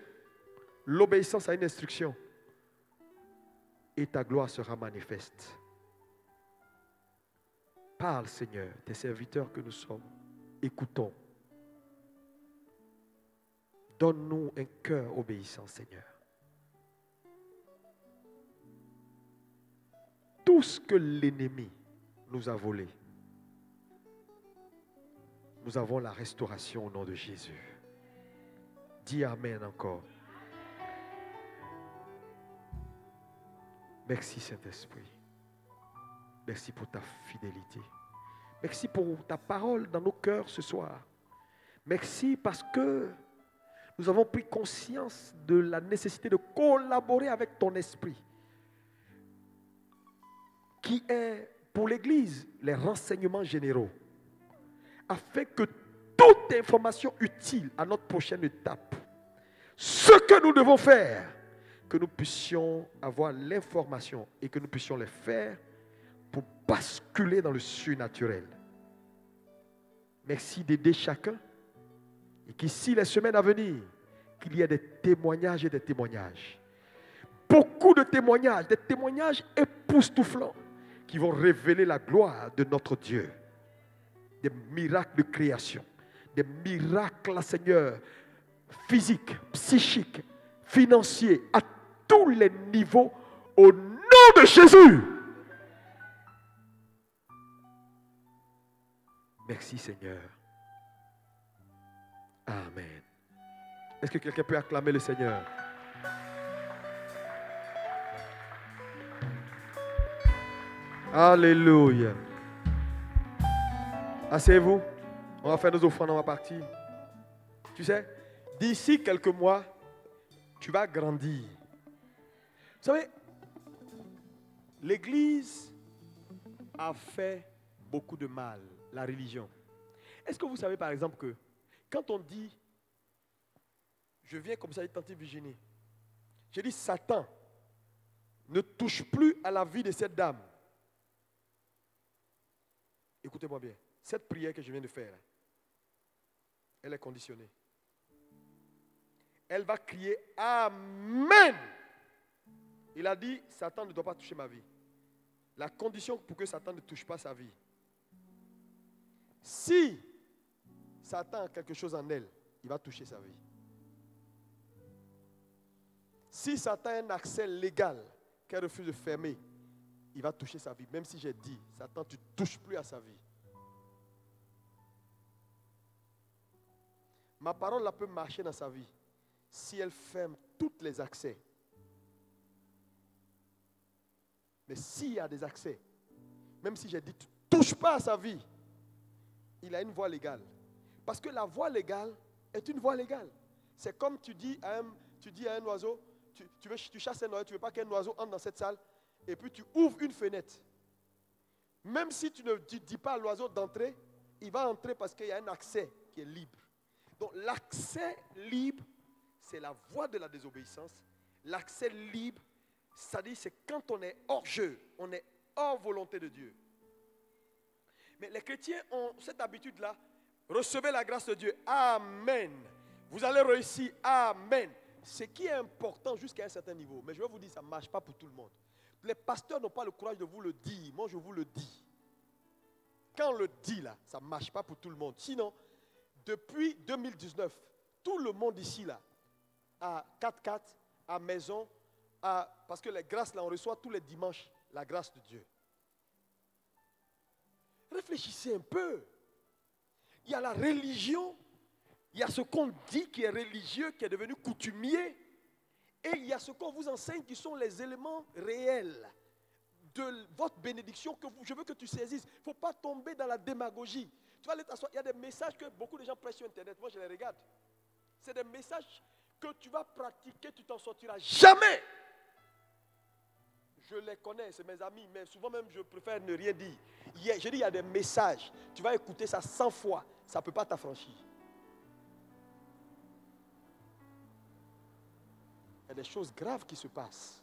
l'obéissance à une instruction, et ta gloire sera manifeste. Parle, Seigneur, tes serviteurs que nous sommes, écoutons. Donne-nous un cœur obéissant, Seigneur. Tout ce que l'ennemi nous a volé, nous avons la restauration au nom de Jésus. Dis Amen encore. Merci Saint-Esprit. Merci pour ta fidélité. Merci pour ta parole dans nos cœurs ce soir. Merci parce que nous avons pris conscience de la nécessité de collaborer avec ton esprit, qui est pour l'Église les renseignements généraux, afin que toute information utile à notre prochaine étape, ce que nous devons faire, que nous puissions avoir l'information et que nous puissions les faire pour basculer dans le surnaturel. Merci d'aider chacun et qu'ici, les semaines à venir, qu'il y ait des témoignages et des témoignages. Beaucoup de témoignages, des témoignages époustouflants qui vont révéler la gloire de notre Dieu. Des miracles de création, des miracles, Seigneur, physiques, psychiques, financiers, à tous les niveaux, au nom de Jésus. Merci Seigneur. Amen. Est-ce que quelqu'un peut acclamer le Seigneur? Alléluia. Asseyez-vous. On va faire nos offrandes, on va partir. Tu sais, d'ici quelques mois, tu vas grandir. Vous savez, l'Église a fait beaucoup de mal, la religion. Est-ce que vous savez par exemple que quand on dit, je viens comme ça dit tante Virginie, je dis Satan ne touche plus à la vie de cette dame. Écoutez-moi bien, cette prière que je viens de faire, elle est conditionnée. Elle va crier Amen. Il a dit, Satan ne doit pas toucher ma vie. La condition pour que Satan ne touche pas sa vie. Si Satan a quelque chose en elle, il va toucher sa vie. Si Satan a un accès légal qu'elle refuse de fermer, il va toucher sa vie. Même si j'ai dit, Satan, tu ne touches plus à sa vie. Ma parole là peut marcher dans sa vie si elle ferme tous les accès. Mais s'il y a des accès, même si j'ai dit, tu ne touches pas à sa vie, il a une voie légale. Parce que la voie légale est une voie légale. C'est comme tu dis à un oiseau, tu chasses un oiseau, tu ne veux pas qu'un oiseau entre dans cette salle, et puis tu ouvres une fenêtre. Même si tu ne dis pas à l'oiseau d'entrer, il va entrer parce qu'il y a un accès qui est libre. Donc l'accès libre, c'est la voie de la désobéissance. L'accès libre, c'est-à-dire c'est quand on est hors jeu, on est hors volonté de Dieu. Mais les chrétiens ont cette habitude-là. Recevez la grâce de Dieu. Amen. Vous allez réussir. Amen. Ce qui est important jusqu'à un certain niveau. Mais je vais vous dire, ça ne marche pas pour tout le monde. Les pasteurs n'ont pas le courage de vous le dire. Moi, je vous le dis. Quand on le dit là, ça ne marche pas pour tout le monde. Sinon, depuis 2019, tout le monde ici là, à 4x4, à maison, parce que les grâces là, on reçoit tous les dimanches la grâce de Dieu. Réfléchissez un peu. Il y a la religion, il Il y a ce qu'on dit qui est religieux, qui est devenu coutumier. Et il y a ce qu'on vous enseigne qui sont les éléments réels de votre bénédiction que je veux que tu saisisses. Il ne faut pas tomber dans la démagogie. Tu vas aller t'asseoir. Il y a des messages que beaucoup de gens prêchent sur Internet. Moi, je les regarde. C'est des messages que tu vas pratiquer, tu t'en sortiras jamais. Je les connais, c'est mes amis, mais souvent même je préfère ne rien dire. Je dis, il y a des messages, tu vas écouter ça 100 fois, ça ne peut pas t'affranchir. Il y a des choses graves qui se passent.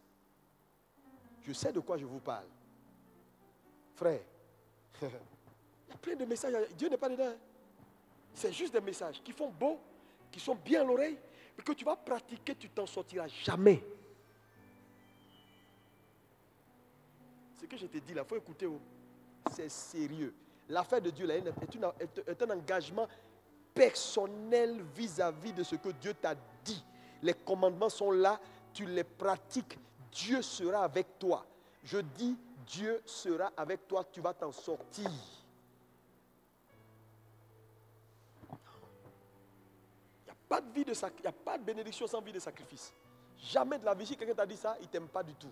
Je sais de quoi je vous parle. Frère, il y a plein de messages, Dieu n'est pas dedans. C'est juste des messages qui font beau, qui sont bien à l'oreille, mais que tu vas pratiquer, tu t'en sortiras jamais. Ce que je te dis là, il faut écouter. C'est sérieux. L'affaire de Dieu là, est un engagement personnel vis-à-vis de ce que Dieu t'a dit. Les commandements sont là, tu les pratiques, Dieu sera avec toi. Je dis, Dieu sera avec toi, tu vas t'en sortir. Il n'y a pas de bénédiction sans vie de sacrifice. Jamais de la vie, si quelqu'un t'a dit ça, il ne t'aime pas du tout.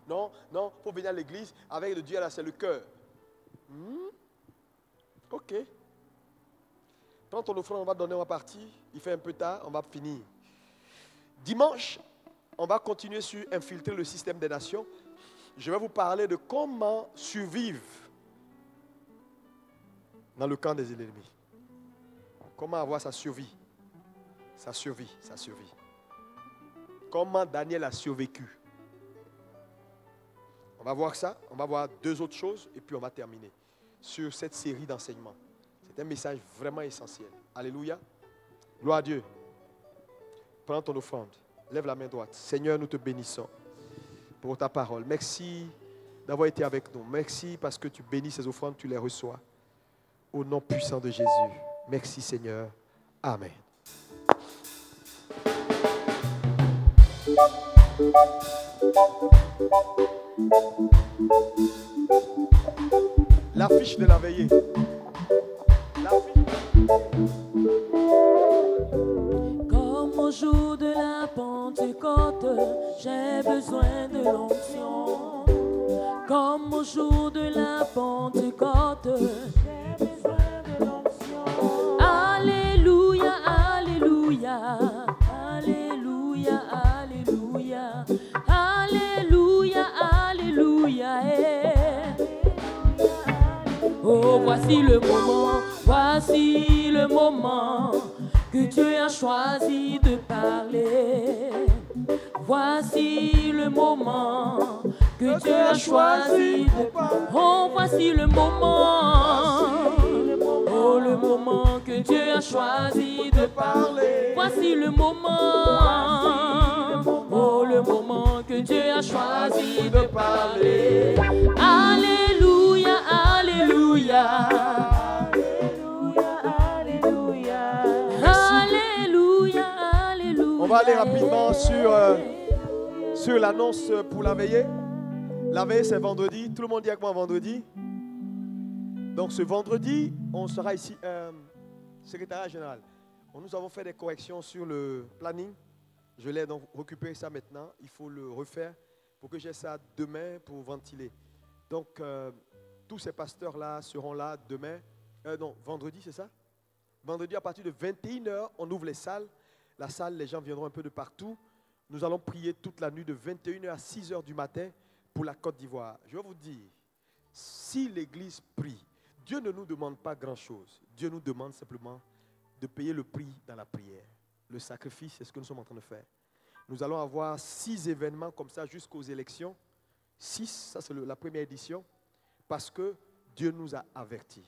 Non, il faut venir à l'église avec le Dieu là, c'est le cœur. Ok. Prends ton offrande, on va donner, on va partir. Il fait un peu tard, on va finir. Dimanche, on va continuer sur infiltrer le système des nations. Je vais vous parler de comment survivre dans le camp des ennemis. Comment avoir sa survie. Sa survie. Comment Daniel a survécu. On va voir ça, on va voir 2 autres choses et puis on va terminer sur cette série d'enseignements. C'est un message vraiment essentiel. Alléluia. Gloire à Dieu. Prends ton offrande. Lève la main droite. Seigneur, nous te bénissons pour ta parole. Merci d'avoir été avec nous. Merci parce que tu bénis ces offrandes, tu les reçois. Au nom puissant de Jésus. Merci Seigneur. Amen. L'affiche de la veillée. Comme au jour de la Pentecôte, j'ai besoin de l'onction. Comme au jour de la Pentecôte, j'ai besoin de l'onction. Alléluia, alléluia, alléluia, alléluia, alléluia, alléluia. Oh, voici le moment que Dieu a choisi de parler. Voici le moment que Dieu a choisi de parler. Oh, voici le moment. Oh, le moment que Dieu a choisi de parler. Voici le moment. Oh, le moment que Dieu a choisi de parler. Alléluia, alléluia. On va aller rapidement sur l'annonce pour la veillée. La veillée, c'est vendredi. Tout le monde dit avec moi vendredi. Donc ce vendredi, on sera ici, secrétariat général. Nous avons fait des corrections sur le planning. Je l'ai donc récupéré ça maintenant. Il faut le refaire pour que j'ai ça demain pour ventiler. Donc tous ces pasteurs-là seront là demain. Non, vendredi, c'est ça? Vendredi à partir de 21h, on ouvre les salles. La salle, les gens viendront un peu de partout. Nous allons prier toute la nuit de 21h à 6h du matin pour la Côte d'Ivoire. Je vais vous dire, si l'Église prie, Dieu ne nous demande pas grand-chose. Dieu nous demande simplement de payer le prix dans la prière. Le sacrifice, c'est ce que nous sommes en train de faire. Nous allons avoir 6 événements comme ça jusqu'aux élections. 6, ça c'est la première édition, parce que Dieu nous a avertis.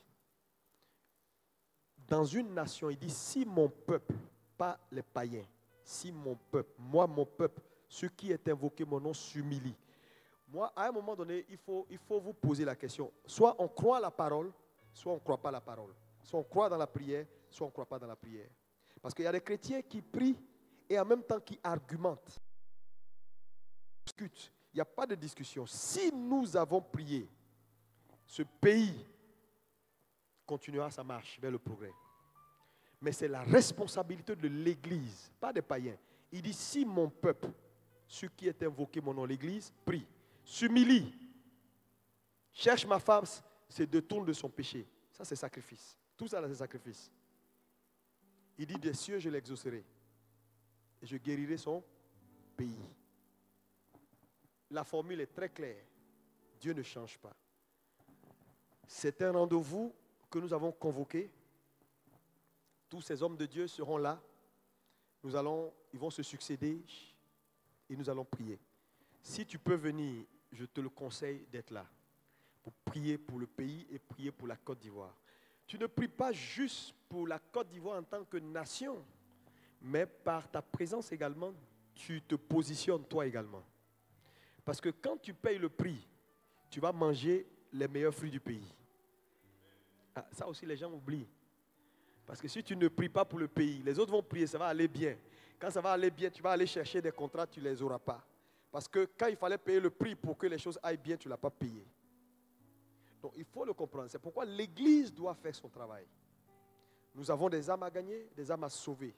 Dans une nation, il dit, si mon peuple, pas les païens, si mon peuple, moi mon peuple, ceux qui est invoqué mon nom s'humilie. Moi, à un moment donné, il faut vous poser la question. Soit on croit à la parole, soit on ne croit pas à la parole. Soit on croit dans la prière, soit on ne croit pas dans la prière. Parce qu'il y a des chrétiens qui prient et en même temps qui argumentent. Il n'y a pas de discussion. Si nous avons prié, ce pays continuera sa marche vers le progrès. Mais c'est la responsabilité de l'Église, pas des païens. Il dit, si mon peuple, ceux qui est invoqué mon nom, l'Église, prie, s'humilie, cherche ma face, se détourne de son péché. Ça, c'est sacrifice. Tout ça, c'est sacrifice. Il dit, des cieux, je l'exaucerai. Et je guérirai son pays. La formule est très claire. Dieu ne change pas. C'est un rendez-vous que nous avons convoqué. Tous ces hommes de Dieu seront là. Ils vont se succéder et nous allons prier. Si tu peux venir, je te le conseille d'être là pour prier pour le pays et prier pour la Côte d'Ivoire. Tu ne pries pas juste pour la Côte d'Ivoire en tant que nation, mais par ta présence également, tu te positionnes toi également. Parce que quand tu payes le prix, tu vas manger les meilleurs fruits du pays. Ah, ça aussi, les gens oublient. Parce que si tu ne pries pas pour le pays, les autres vont prier, ça va aller bien. Quand ça va aller bien, tu vas aller chercher des contrats, tu ne les auras pas. Parce que quand il fallait payer le prix pour que les choses aillent bien, tu ne l'as pas payé. Donc il faut le comprendre. C'est pourquoi l'Église doit faire son travail. Nous avons des âmes à gagner, des âmes à sauver.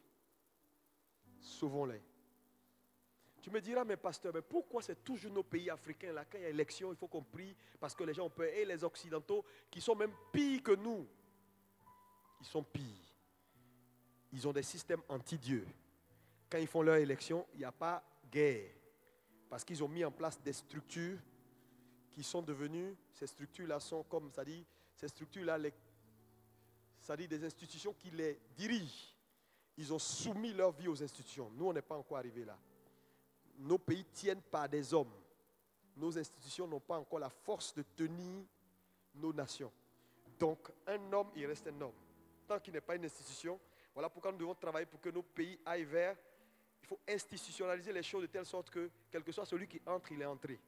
Sauvons-les. Tu me diras, mais pasteur, mais pourquoi c'est toujours nos pays africains, là, quand il y a élection, il faut qu'on prie, parce que les gens ont peur, et les Occidentaux, qui sont même pires que nous, ils sont pires. Ils ont des systèmes anti-Dieu. Quand ils font leur élection, il n'y a pas guerre, parce qu'ils ont mis en place des structures qui sont devenues, ces structures-là sont comme, ça dit, ces structures-là, ça dit des institutions qui les dirigent. Ils ont soumis leur vie aux institutions. Nous, on n'est pas encore arrivé là. Nos pays tiennent par des hommes. Nos institutions n'ont pas encore la force de tenir nos nations. Donc, un homme, il reste un homme. Tant qu'il n'est pas une institution, voilà pourquoi nous devons travailler pour que nos pays aillent vers. Il faut institutionnaliser les choses de telle sorte que, quel que soit celui qui entre, il est entré.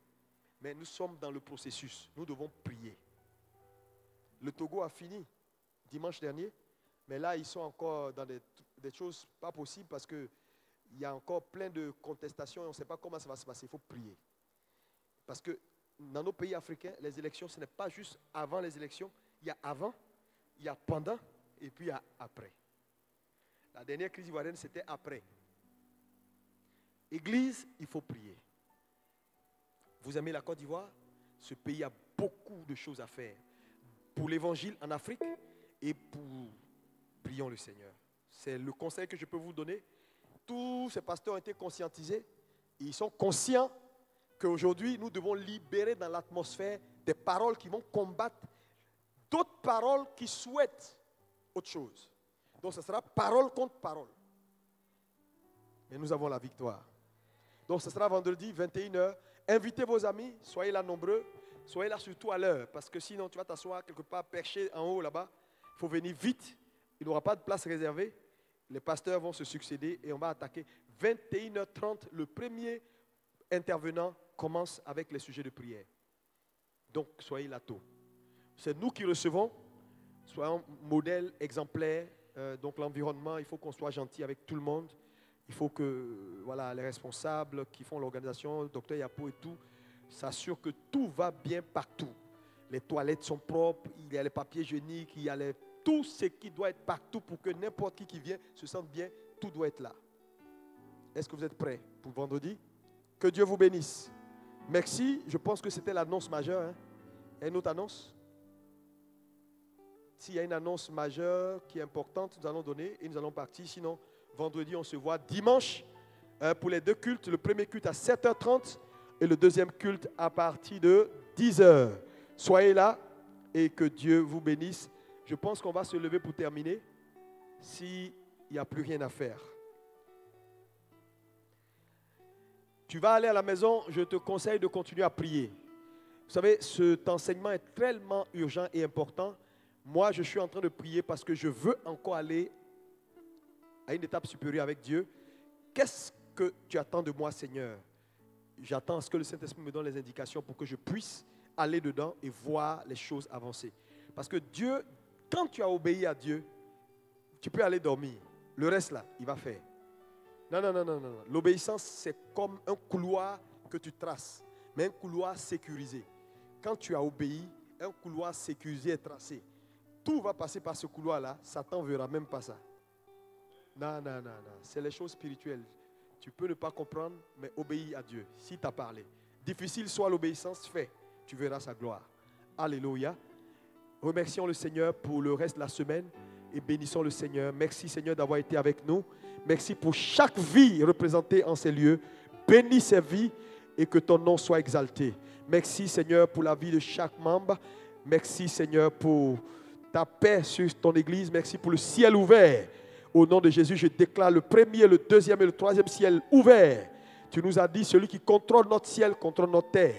Mais nous sommes dans le processus. Nous devons prier. Le Togo a fini dimanche dernier, mais là, ils sont encore dans des choses pas possibles parce qu'il y a encore plein de contestations et on ne sait pas comment ça va se passer. Il faut prier. Parce que dans nos pays africains, les élections, ce n'est pas juste avant les élections. Il y a avant, il y a pendant et puis il y a après. La dernière crise ivoirienne, c'était après. Église, il faut prier. Vous aimez la Côte d'Ivoire? Ce pays a beaucoup de choses à faire pour l'évangile en Afrique et pour prions le Seigneur. C'est le conseil que je peux vous donner. Tous ces pasteurs ont été conscientisés. Et ils sont conscients qu'aujourd'hui, nous devons libérer dans l'atmosphère des paroles qui vont combattre d'autres paroles qui souhaitent autre chose. Donc, ce sera parole contre parole. Mais nous avons la victoire. Donc, ce sera vendredi, 21h. Invitez vos amis, soyez là nombreux. Soyez là surtout à l'heure, parce que sinon, tu vas t'asseoir quelque part perché en haut là-bas. Il faut venir vite. Il n'y aura pas de place réservée. Les pasteurs vont se succéder et on va attaquer. 21h30, le premier intervenant commence avec les sujets de prière. Donc, soyez là tôt. C'est nous qui recevons. Soyons modèles exemplaires. Donc, l'environnement, il faut qu'on soit gentil avec tout le monde. Il faut que voilà, les responsables qui font l'organisation, Dr Yapo et tout, s'assurent que tout va bien partout. Les toilettes sont propres, il y a les papiers hygiéniques, il y a tout ce qui doit être partout pour que n'importe qui vient se sente bien, tout doit être là. Est-ce que vous êtes prêts pour vendredi? Que Dieu vous bénisse. Merci, je pense que c'était l'annonce majeure. Il y a une autre annonce? S'il y a une annonce majeure qui est importante, nous allons donner et nous allons partir. Sinon, vendredi, on se voit dimanche pour les deux cultes. Le premier culte à 7h30 et le deuxième culte à partir de 10h. Soyez là et que Dieu vous bénisse. Je pense qu'on va se lever pour terminer s'il n'y a plus rien à faire. Tu vas aller à la maison, je te conseille de continuer à prier. Vous savez, cet enseignement est tellement urgent et important. Moi, je suis en train de prier parce que je veux encore aller à une étape supérieure avec Dieu. Qu'est-ce que tu attends de moi, Seigneur? J'attends à ce que le Saint-Esprit me donne les indications pour que je puisse aller dedans et voir les choses avancer. Parce que Dieu, quand tu as obéi à Dieu, tu peux aller dormir. Le reste là, il va faire. Non. L'obéissance, c'est comme un couloir que tu traces, mais un couloir sécurisé. Quand tu as obéi, un couloir sécurisé est tracé. Tout va passer par ce couloir-là, Satan ne verra même pas ça. Non. C'est les choses spirituelles. Tu peux ne pas comprendre, mais obéis à Dieu. Si tu as parlé. Difficile soit l'obéissance, fais. Tu verras sa gloire. Alléluia. Remercions le Seigneur pour le reste de la semaine et bénissons le Seigneur. Merci Seigneur d'avoir été avec nous. Merci pour chaque vie représentée en ces lieux. Bénis ces vies et que ton nom soit exalté. Merci Seigneur pour la vie de chaque membre. Merci Seigneur pour ta paix sur ton église. Merci pour le ciel ouvert. Au nom de Jésus, je déclare le premier, le deuxième et le troisième ciel ouvert. Tu nous as dit, celui qui contrôle notre ciel, contrôle notre terre.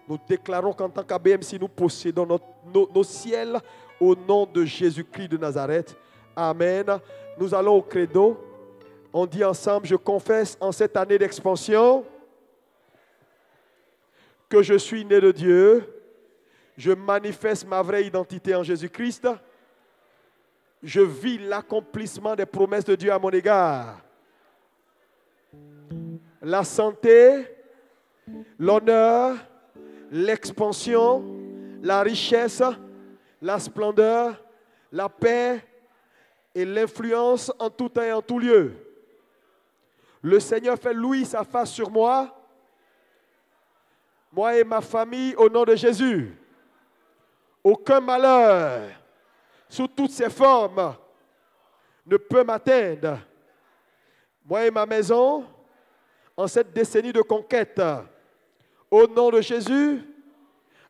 Nous déclarons qu'en tant qu'ABMC, nous possédons nos ciels au nom de Jésus-Christ de Nazareth. Amen. Nous allons au credo. On dit ensemble, je confesse en cette année d'expansion que je suis né de Dieu. Je manifeste ma vraie identité en Jésus-Christ. Je vis l'accomplissement des promesses de Dieu à mon égard. La santé, l'honneur, l'expansion, la richesse, la splendeur, la paix et l'influence en tout temps et en tout lieu. Le Seigneur fait louer sa face sur moi, moi et ma famille au nom de Jésus. Aucun malheur, sous toutes ses formes, ne peut m'atteindre. Moi et ma maison, en cette décennie de conquête, au nom de Jésus,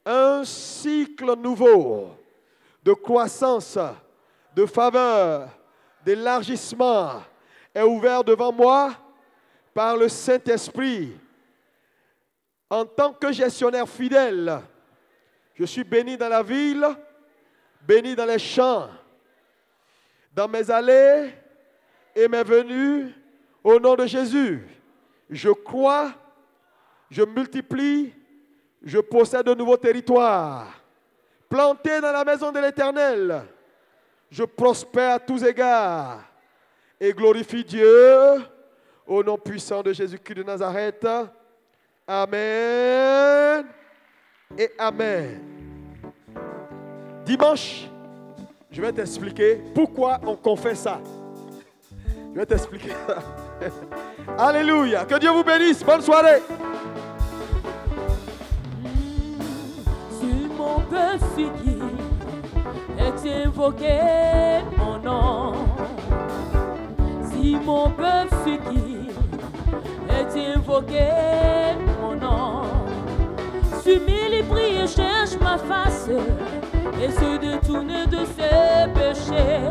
un cycle nouveau de croissance, de faveur, d'élargissement est ouvert devant moi par le Saint-Esprit. En tant que gestionnaire fidèle, je suis béni dans la ville, béni dans les champs, dans mes allées et mes venues, au nom de Jésus. Je crois, je multiplie, je possède de nouveaux territoires. Planté dans la maison de l'Éternel, je prospère à tous égards et glorifie Dieu au nom puissant de Jésus-Christ de Nazareth. Amen et Amen. Dimanche, je vais t'expliquer pourquoi on confesse ça. Je vais t'expliquer. Alléluia. Que Dieu vous bénisse. Bonne soirée. Sur mon peuple fini est invoqué mon nom. Si mon peuple fini est invoqué mon nom. S'humilie et prie et cherche ma face et se détourne de ses péchés.